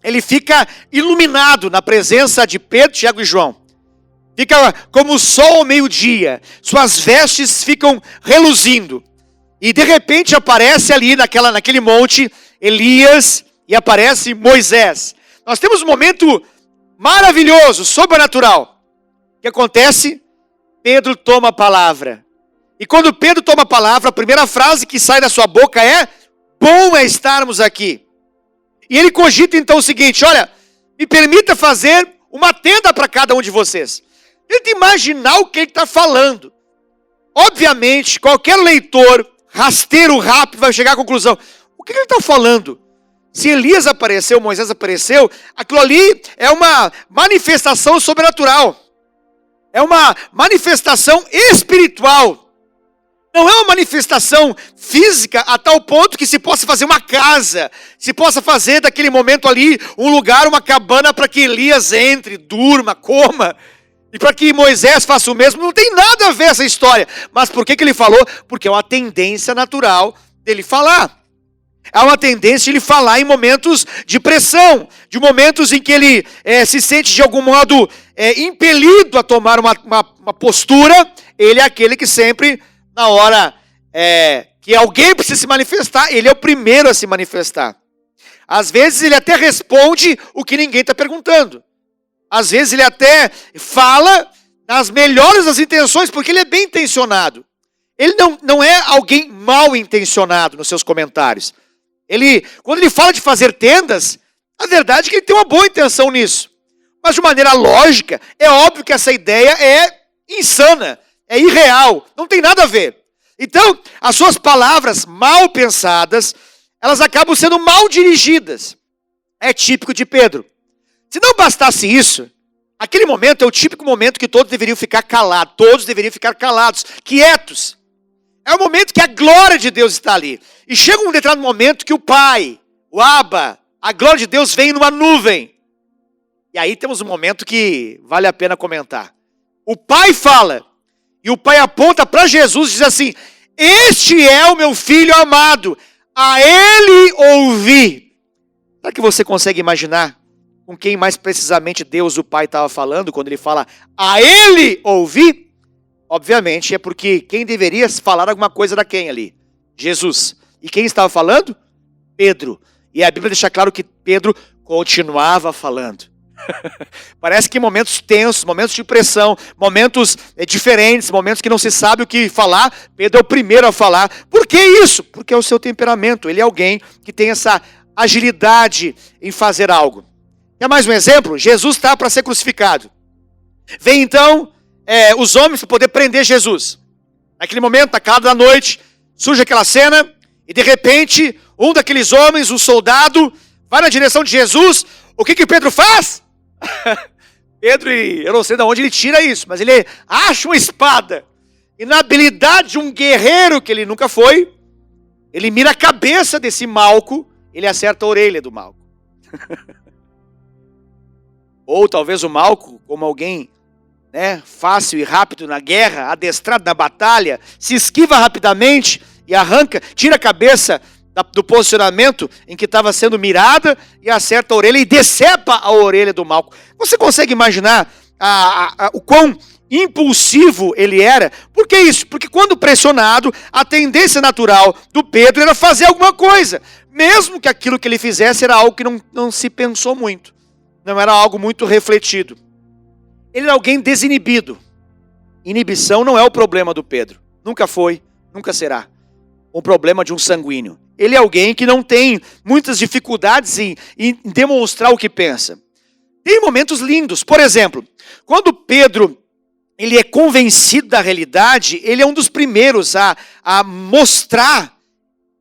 ele fica iluminado na presença de Pedro, Tiago e João. Fica como o sol ao meio-dia. Suas vestes ficam reluzindo. E de repente aparece ali naquele monte Elias e aparece Moisés. Nós temos um momento maravilhoso, sobrenatural. O que acontece? Pedro toma a palavra. E quando Pedro toma a palavra, a primeira frase que sai da sua boca é: bom é estarmos aqui. E ele cogita então o seguinte: olha, me permita fazer uma tenda para cada um de vocês. Tenta imaginar o que ele está falando. Obviamente, qualquer leitor rasteiro rápido vai chegar à conclusão: o que ele está falando? Se Elias apareceu, Moisés apareceu, aquilo ali é uma manifestação sobrenatural. É uma manifestação espiritual. Não é uma manifestação física a tal ponto que se possa fazer uma casa, se possa fazer daquele momento ali um lugar, uma cabana para que Elias entre, durma, coma, e para que Moisés faça o mesmo. Não tem nada a ver essa história. Mas por que ele falou? Porque é uma tendência natural dele falar. Há uma tendência de ele falar em momentos de pressão, de momentos em que ele se sente de algum modo impelido a tomar uma postura. Ele é aquele que sempre, na hora que alguém precisa se manifestar, ele é o primeiro a se manifestar. Às vezes ele até responde o que ninguém está perguntando. Às vezes ele até fala nas melhores das intenções, porque ele é bem intencionado. Ele não é alguém mal intencionado nos seus comentários. Quando ele fala de fazer tendas, a verdade é que ele tem uma boa intenção nisso. Mas de maneira lógica, é óbvio que essa ideia é insana, é irreal, não tem nada a ver. Então, as suas palavras mal pensadas, elas acabam sendo mal dirigidas. é típico de Pedro. Se não bastasse isso, aquele momento é o típico momento que todos deveriam ficar calados. Todos deveriam ficar calados, quietos. É o momento que a glória de Deus está ali. E chega um determinado momento que o Pai, o Abba, a glória de Deus vem numa nuvem. E aí temos um momento que vale a pena comentar. O Pai fala, e o Pai aponta para Jesus e diz assim: este é o meu Filho amado, a Ele ouvi. Será que você consegue imaginar com quem mais precisamente Deus, o Pai, estava falando quando Ele fala a Ele ouvi? Obviamente é porque quem deveria falar alguma coisa era quem ali? Jesus. E quem estava falando? Pedro. E a Bíblia deixa claro que Pedro continuava falando. Parece que momentos tensos, momentos de pressão, momentos diferentes, momentos que não se sabe o que falar, Pedro é o primeiro a falar. Por que isso? Porque é o seu temperamento. Ele é alguém que tem essa agilidade em fazer algo. Quer mais um exemplo? Jesus está para ser crucificado. Vem então os homens para poder prender Jesus. Naquele momento, na calada da noite, surge aquela cena e de repente um daqueles homens, um soldado, vai na direção de Jesus. O que Pedro faz? Pedro, eu não sei de onde ele tira isso, mas ele acha uma espada. E na habilidade de um guerreiro que ele nunca foi, ele mira a cabeça desse Malco, ele acerta a orelha do Malco. Ou talvez o Malco, como alguém fácil e rápido na guerra, adestrado na batalha, se esquiva rapidamente e arranca, tira a cabeça do posicionamento em que estava sendo mirada e acerta a orelha e decepa a orelha do Malco. Você consegue imaginar o quão impulsivo ele era? Por que isso? Porque quando pressionado, a tendência natural do Pedro era fazer alguma coisa, mesmo que aquilo que ele fizesse era algo que não se pensou muito, não era algo muito refletido. Ele era alguém desinibido. Inibição não é o problema do Pedro, nunca foi, nunca será um problema de um sanguíneo. Ele é alguém que não tem muitas dificuldades em demonstrar o que pensa. Tem momentos lindos. Por exemplo, quando Pedro ele é convencido da realidade, ele é um dos primeiros a mostrar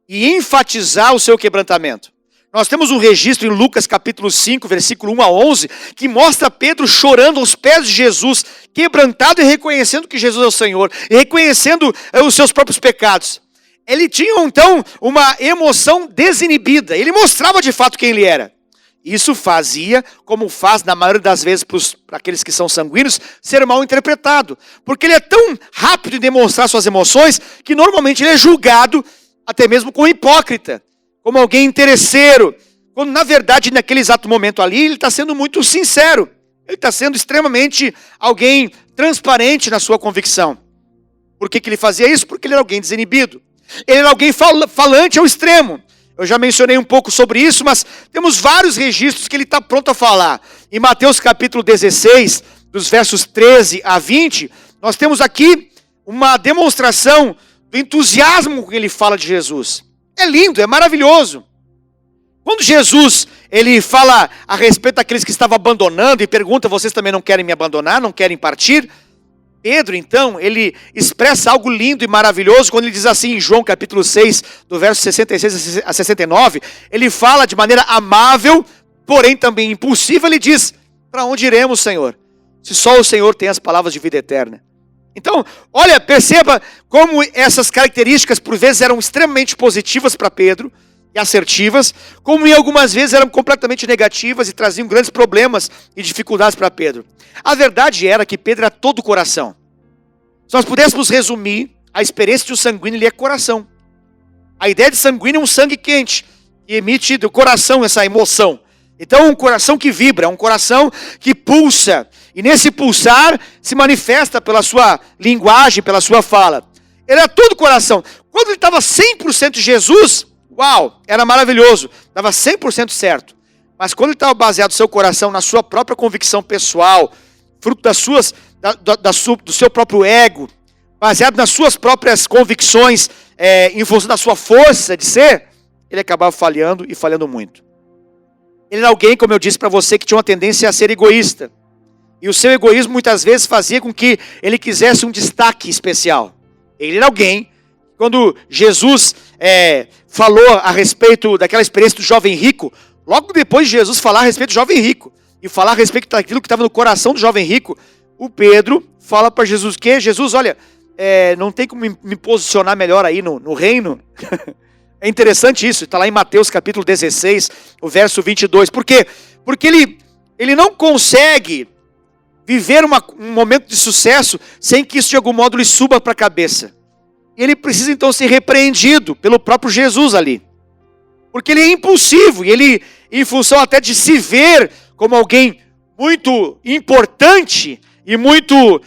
e enfatizar o seu quebrantamento. Nós temos um registro em Lucas capítulo 5, versículo 1 a 11, que mostra Pedro chorando aos pés de Jesus, quebrantado e reconhecendo que Jesus é o Senhor, e reconhecendo os seus próprios pecados. Ele tinha então uma emoção desinibida, ele mostrava de fato quem ele era. Isso fazia, como faz na maioria das vezes para aqueles que são sanguíneos, ser mal interpretado. Porque ele é tão rápido em demonstrar suas emoções, que normalmente ele é julgado até mesmo como hipócrita, como alguém interesseiro. Quando na verdade naquele exato momento ali, ele está sendo muito sincero. Ele está sendo extremamente alguém transparente na sua convicção. Por que ele fazia isso? Porque ele era alguém desinibido. Ele era alguém falante ao extremo. Eu já mencionei um pouco sobre isso, mas temos vários registros que ele está pronto a falar. Em Mateus capítulo 16, dos versos 13 a 20, nós temos aqui uma demonstração do entusiasmo com que ele fala de Jesus. É lindo, é maravilhoso. Quando Jesus ele fala a respeito daqueles que estavam abandonando e pergunta: vocês também não querem me abandonar, não querem partir? Pedro, então, ele expressa algo lindo e maravilhoso quando ele diz assim em João capítulo 6, do verso 66 a 69, ele fala de maneira amável, porém também impulsiva, ele diz: para onde iremos, Senhor? Se só o Senhor tem as palavras de vida eterna. Então, olha, perceba como essas características por vezes eram extremamente positivas para Pedro e assertivas, como em algumas vezes eram completamente negativas e traziam grandes problemas e dificuldades para Pedro. A verdade era que Pedro era todo coração. Se nós pudéssemos resumir, a experiência de um sanguíneo, ele é coração. A ideia de sanguíneo é um sangue quente, que emite do coração essa emoção. Então, um coração que vibra, um coração que pulsa. E nesse pulsar, se manifesta pela sua linguagem, pela sua fala. Ele era todo coração. Quando ele estava 100% Jesus, uau, era maravilhoso. Estava 100% certo. Mas quando ele estava baseado seu coração na sua própria convicção pessoal, fruto do seu próprio ego, baseado nas suas próprias convicções, em função da sua força de ser, ele acabava falhando e falhando muito. Ele era alguém, como eu disse para você, que tinha uma tendência a ser egoísta. E o seu egoísmo muitas vezes fazia com que ele quisesse um destaque especial. Ele era alguém, quando Jesus falou a respeito daquela experiência do jovem rico, logo depois de Jesus falar a respeito do jovem rico, e falar a respeito daquilo que estava no coração do jovem rico, o Pedro fala para Jesus que, Jesus, olha, não tem como me posicionar melhor aí no reino. É interessante isso, está lá em Mateus capítulo 16, o verso 22. Por quê? Porque ele não consegue viver um momento de sucesso sem que isso de algum modo lhe suba para a cabeça. Ele precisa então ser repreendido pelo próprio Jesus ali. Porque ele é impulsivo, e ele, em função até de se ver como alguém muito importante e muito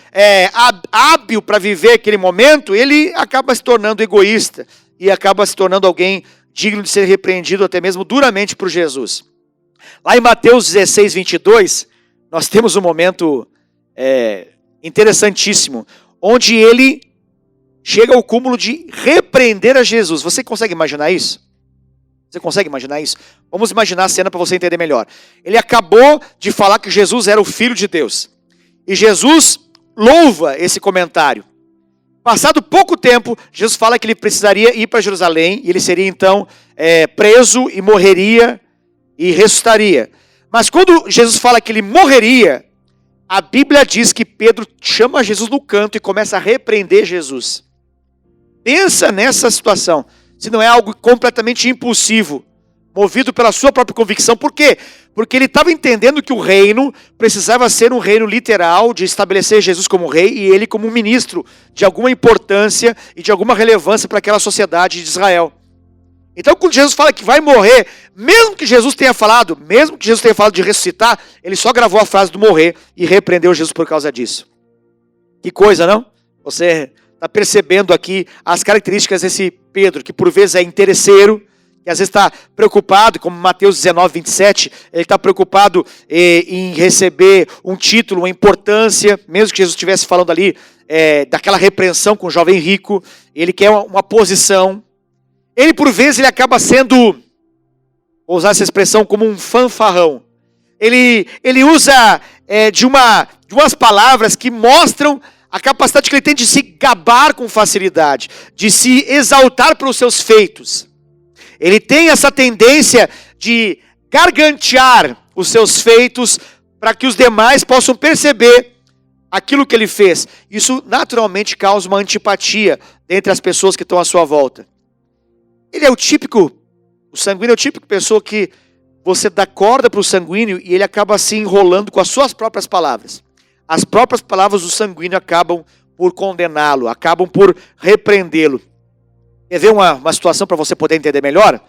hábil para viver aquele momento, ele acaba se tornando egoísta e acaba se tornando alguém digno de ser repreendido até mesmo duramente por Jesus. Lá em Mateus 16, 22, nós temos um momento interessantíssimo, onde ele chega ao cúmulo de repreender a Jesus. Você consegue imaginar isso? Você consegue imaginar isso? Vamos imaginar a cena para você entender melhor. Ele acabou de falar que Jesus era o Filho de Deus. E Jesus louva esse comentário. Passado pouco tempo, Jesus fala que ele precisaria ir para Jerusalém, e ele seria então preso e morreria e ressuscitaria. Mas quando Jesus fala que ele morreria, a Bíblia diz que Pedro chama Jesus no canto e começa a repreender Jesus. Pensa nessa situação, se não é algo completamente impulsivo, movido pela sua própria convicção. Por quê? Porque ele estava entendendo que o reino precisava ser um reino literal, de estabelecer Jesus como rei e ele como um ministro de alguma importância e de alguma relevância para aquela sociedade de Israel. Então, quando Jesus fala que vai morrer, mesmo que Jesus tenha falado de ressuscitar, ele só gravou a frase do morrer e repreendeu Jesus por causa disso. Que coisa, não? Você está percebendo aqui as características desse Pedro, que por vezes é interesseiro, que às vezes está preocupado, como Mateus 19, 27, ele está preocupado em receber um título, uma importância, mesmo que Jesus estivesse falando ali daquela repreensão com o jovem rico, ele quer uma posição. Ele por vezes ele acaba sendo, vou usar essa expressão, como um fanfarrão. Ele usa de umas palavras que mostram a capacidade que ele tem de se gabar com facilidade, de se exaltar pelos seus feitos. Ele tem essa tendência de gargantear os seus feitos para que os demais possam perceber aquilo que ele fez. Isso naturalmente causa uma antipatia entre as pessoas que estão à sua volta. O sanguíneo é o típico pessoa que você dá corda para o sanguíneo e ele acaba se enrolando com as suas próprias palavras. As próprias palavras do sanguíneo acabam por condená-lo, acabam por repreendê-lo. Quer ver uma situação para você poder entender melhor?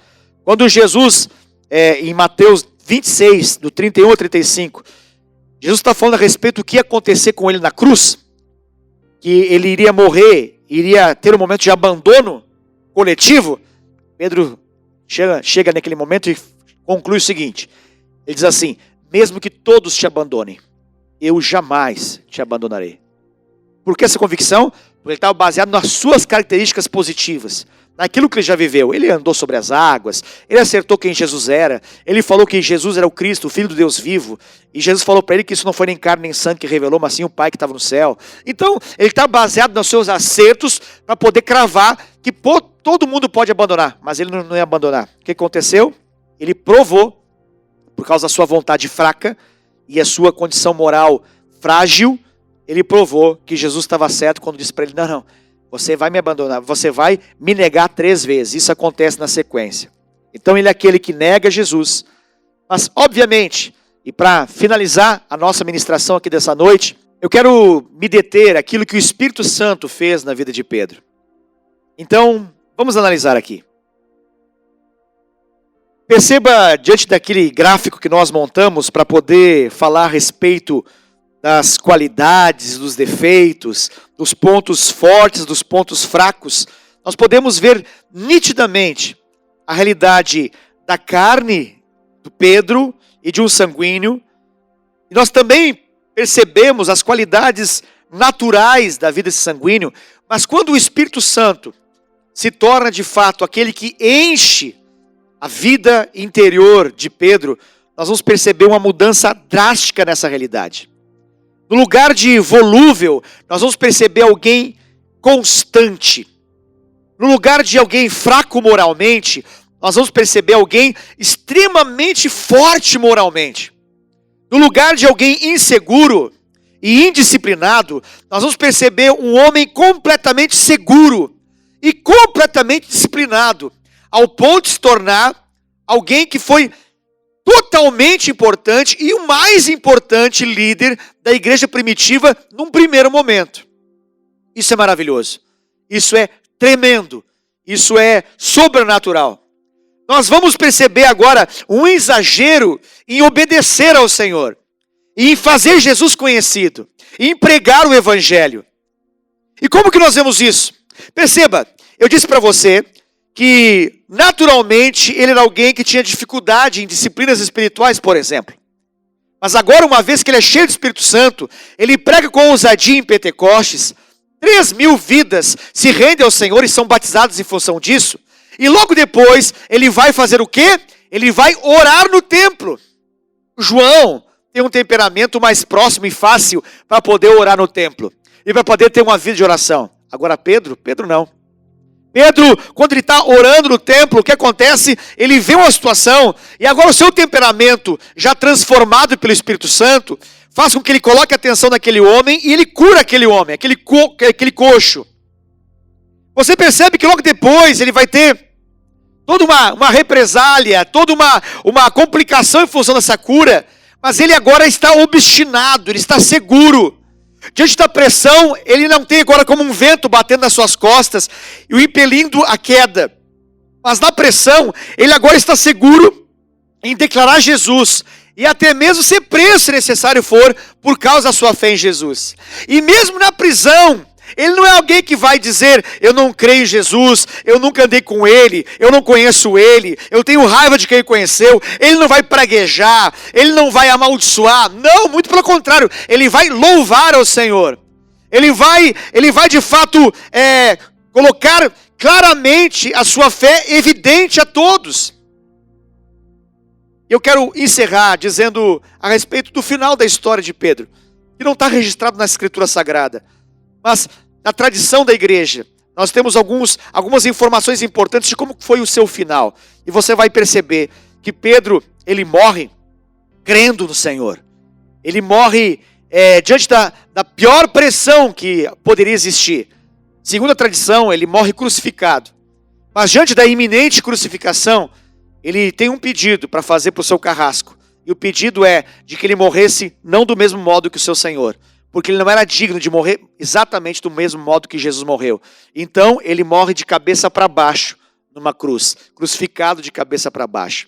Quando Jesus, em Mateus 26, do 31 ao 35, Jesus está falando a respeito do que ia acontecer com ele na cruz, que ele iria morrer, iria ter um momento de abandono coletivo. Pedro chega naquele momento e conclui o seguinte, ele diz assim, mesmo que todos te abandonem, eu jamais te abandonarei. Por que essa convicção? Porque ele estava baseado nas suas características positivas, naquilo que ele já viveu. Ele andou sobre as águas, ele acertou quem Jesus era, ele falou que Jesus era o Cristo, o Filho do Deus vivo, e Jesus falou para ele que isso não foi nem carne nem sangue que revelou, mas sim o Pai que estava no céu. Então, ele está baseado nos seus acertos para poder cravar que todo mundo pode abandonar, mas ele não ia abandonar. O que aconteceu? Ele provou, por causa da sua vontade fraca e a sua condição moral frágil, ele provou que Jesus estava certo quando disse para ele, não, você vai me abandonar, você vai me negar 3 vezes. Isso acontece na sequência. Então ele é aquele que nega Jesus. Mas, obviamente, e para finalizar a nossa ministração aqui dessa noite, eu quero me deter aquilo que o Espírito Santo fez na vida de Pedro. Então, vamos analisar aqui. Perceba, diante daquele gráfico que nós montamos para poder falar a respeito das qualidades, dos defeitos, dos pontos fortes, dos pontos fracos, nós podemos ver nitidamente a realidade da carne do Pedro e de um sanguíneo. E nós também percebemos as qualidades naturais da vida desse sanguíneo, mas quando o Espírito Santo se torna de fato aquele que enche a vida interior de Pedro, nós vamos perceber uma mudança drástica nessa realidade. No lugar de volúvel, nós vamos perceber alguém constante. No lugar de alguém fraco moralmente, nós nós vamos perceber alguém extremamente forte moralmente. No lugar de alguém inseguro e indisciplinado, nós vamos perceber um homem completamente seguro e completamente disciplinado, ao ponto de se tornar alguém que foi totalmente importante e o mais importante líder da igreja primitiva num primeiro momento. Isso é maravilhoso. Isso é tremendo. Isso é sobrenatural. Nós vamos perceber agora um exagero em obedecer ao Senhor, e em fazer Jesus conhecido, e em pregar o Evangelho. E como que nós vemos isso? Perceba, eu disse para você que naturalmente ele era alguém que tinha dificuldade em disciplinas espirituais, por exemplo. Mas agora, uma vez que ele é cheio do Espírito Santo, ele prega com ousadia em Pentecostes, 3.000 vidas se rendem ao Senhor e são batizadas em função disso. E logo depois, ele vai fazer o quê? Ele vai orar no templo. João tem um temperamento mais próximo e fácil para poder orar no templo. E para poder ter uma vida de oração. Agora Pedro não. Pedro, quando ele está orando no templo, o que acontece? Ele vê uma situação, e agora o seu temperamento, já transformado pelo Espírito Santo, faz com que ele coloque atenção naquele homem, e ele cura aquele homem, aquele coxo. Você percebe que logo depois ele vai ter toda uma represália, toda uma complicação em função dessa cura, mas ele agora está obstinado, ele está seguro. Diante da pressão, ele não tem agora como um vento batendo nas suas costas e o impelindo à queda. Mas na pressão, ele agora está seguro em declarar Jesus e até mesmo ser preso, se necessário for, por causa da sua fé em Jesus. E mesmo na prisão, ele não é alguém que vai dizer: eu não creio em Jesus, eu nunca andei com ele, eu não conheço ele, eu tenho raiva de quem conheceu. Ele não vai praguejar, ele não vai amaldiçoar. Não, muito pelo contrário, ele vai louvar ao Senhor. Ele vai de fato colocar claramente a sua fé evidente a todos. Eu quero encerrar dizendo a respeito do final da história de Pedro, que não está registrado na Escritura Sagrada. Mas na tradição da igreja, nós temos algumas informações importantes de como foi o seu final. E você vai perceber que Pedro, ele morre crendo no Senhor. Ele morre diante da pior pressão que poderia existir. Segundo a tradição, ele morre crucificado. Mas diante da iminente crucificação, ele tem um pedido para fazer para o seu carrasco. E o pedido é de que ele morresse não do mesmo modo que o seu Senhor, porque ele não era digno de morrer exatamente do mesmo modo que Jesus morreu. Então, ele morre de cabeça para baixo numa cruz, crucificado de cabeça para baixo.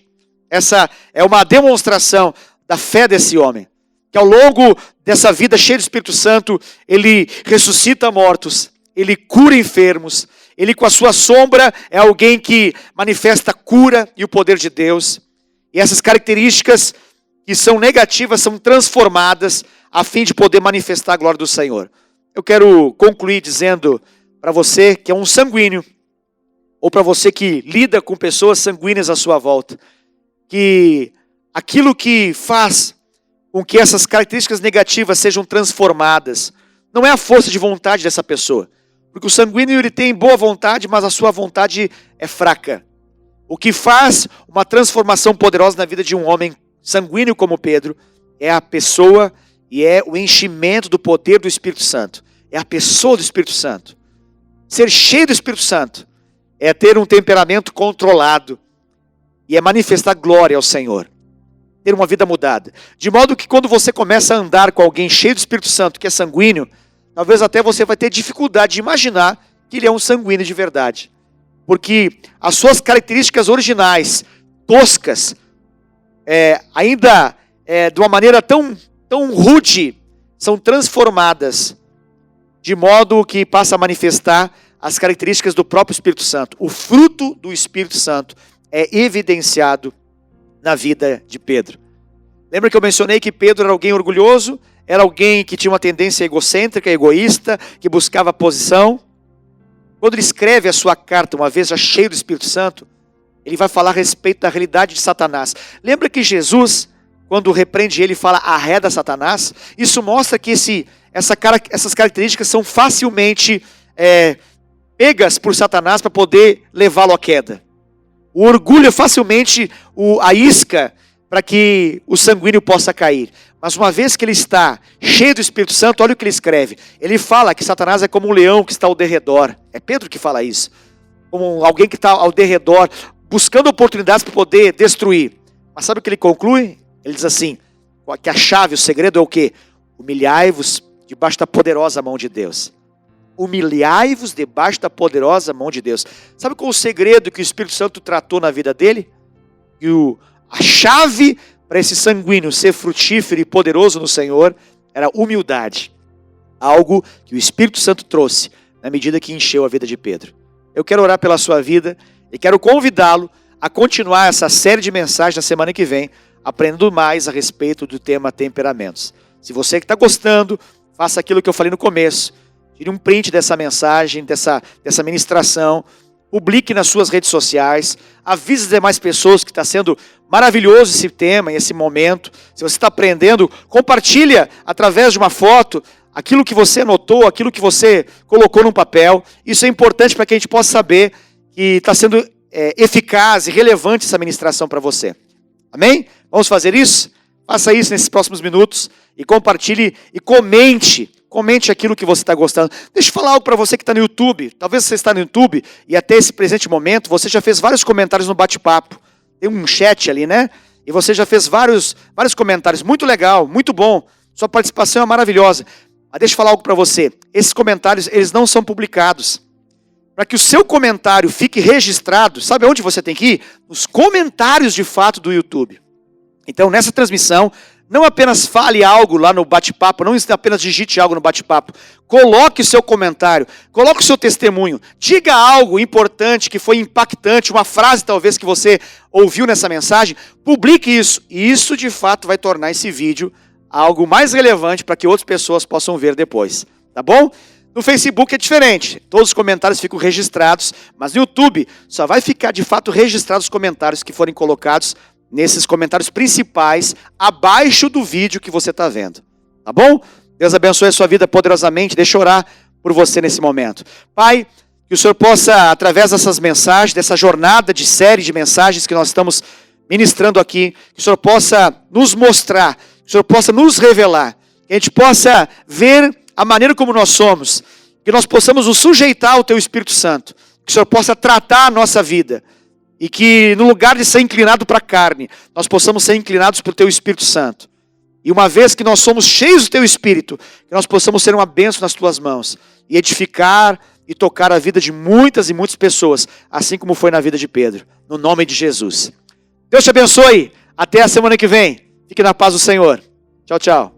Essa é uma demonstração da fé desse homem, que ao longo dessa vida cheia do Espírito Santo, ele ressuscita mortos, ele cura enfermos, ele com a sua sombra é alguém que manifesta a cura e o poder de Deus. E essas características que são negativas são transformadas a fim de poder manifestar a glória do Senhor. Eu quero concluir dizendo para você que é um sanguíneo, ou para você que lida com pessoas sanguíneas à sua volta, que aquilo que faz com que essas características negativas sejam transformadas, não é a força de vontade dessa pessoa. Porque o sanguíneo ele tem boa vontade, mas a sua vontade é fraca. O que faz uma transformação poderosa na vida de um homem sanguíneo como Pedro é a pessoa e é o enchimento do poder do Espírito Santo. É a pessoa do Espírito Santo. Ser cheio do Espírito Santo é ter um temperamento controlado e é manifestar glória ao Senhor. Ter uma vida mudada. De modo que quando você começa a andar com alguém cheio do Espírito Santo, que é sanguíneo, talvez até você vai ter dificuldade de imaginar que ele é um sanguíneo de verdade. Porque as suas características originais, toscas, ainda de uma maneira tão rude, são transformadas de modo que passa a manifestar as características do próprio Espírito Santo. O fruto do Espírito Santo é evidenciado na vida de Pedro. Lembra que eu mencionei que Pedro era alguém orgulhoso, era alguém que tinha uma tendência egocêntrica, egoísta, que buscava posição? Quando ele escreve a sua carta, uma vez já cheio do Espírito Santo, ele vai falar a respeito da realidade de Satanás. Lembra que Jesus, quando repreende ele, fala arreda Satanás? Isso mostra que essas características são facilmente pegas por Satanás para poder levá-lo à queda. O orgulho é facilmente a isca para que o sanguíneo possa cair. Mas uma vez que ele está cheio do Espírito Santo, olha o que ele escreve. Ele fala que Satanás é como um leão que está ao derredor. É Pedro que fala isso. Como alguém que está ao derredor, buscando oportunidades para poder destruir. Mas sabe o que ele conclui? Ele diz assim, que a chave, o segredo é o quê? Humilhai-vos debaixo da poderosa mão de Deus. Humilhai-vos debaixo da poderosa mão de Deus. Sabe qual é o segredo que o Espírito Santo tratou na vida dele? E a chave para esse sanguíneo ser frutífero e poderoso no Senhor era humildade. Algo que o Espírito Santo trouxe na medida que encheu a vida de Pedro. Eu quero orar pela sua vida e quero convidá-lo a continuar essa série de mensagens na semana que vem, aprendendo mais a respeito do tema temperamentos. Se você que está gostando, faça aquilo que eu falei no começo. Tire um print dessa mensagem, dessa ministração, publique nas suas redes sociais, avise as demais pessoas que está sendo maravilhoso esse tema e esse momento. Se você está aprendendo, compartilha através de uma foto aquilo que você anotou, aquilo que você colocou num papel. Isso é importante para que a gente possa saber que está sendo eficaz e relevante essa ministração para você. Amém? Vamos fazer isso? Faça isso nesses próximos minutos e compartilhe e comente aquilo que você está gostando. Deixa eu falar algo para você que está no YouTube. Talvez você está no YouTube e até esse presente momento você já fez vários comentários no bate-papo. Tem um chat ali, né? E você já fez vários comentários. Muito legal, muito bom. Sua participação é maravilhosa. Mas deixa eu falar algo para você. Esses comentários, eles não são publicados. Para que o seu comentário fique registrado, sabe onde você tem que ir? Nos comentários de fato do YouTube. Então, nessa transmissão, não apenas fale algo lá no bate-papo, não apenas digite algo no bate-papo. Coloque o seu comentário, coloque o seu testemunho. Diga algo importante, que foi impactante, uma frase talvez que você ouviu nessa mensagem. Publique isso. E isso, de fato, vai tornar esse vídeo algo mais relevante para que outras pessoas possam ver depois. Tá bom? No Facebook é diferente. Todos os comentários ficam registrados, mas no YouTube só vai ficar, de fato, registrados os comentários que forem colocados nesses comentários principais, abaixo do vídeo que você está vendo. Tá bom? Deus abençoe a sua vida poderosamente. Deixa eu orar por você nesse momento. Pai, que o Senhor possa, através dessas mensagens, dessa jornada de série de mensagens que nós estamos ministrando aqui, que o Senhor possa nos mostrar, que o Senhor possa nos revelar, que a gente possa ver a maneira como nós somos, que nós possamos nos sujeitar ao Teu Espírito Santo, que o Senhor possa tratar a nossa vida, e que no lugar de ser inclinado para a carne, nós possamos ser inclinados para o Teu Espírito Santo. E uma vez que nós somos cheios do Teu Espírito, que nós possamos ser uma bênção nas Tuas mãos, e edificar e tocar a vida de muitas e muitas pessoas, assim como foi na vida de Pedro, no nome de Jesus. Deus te abençoe, até a semana que vem, fique na paz do Senhor. Tchau, tchau.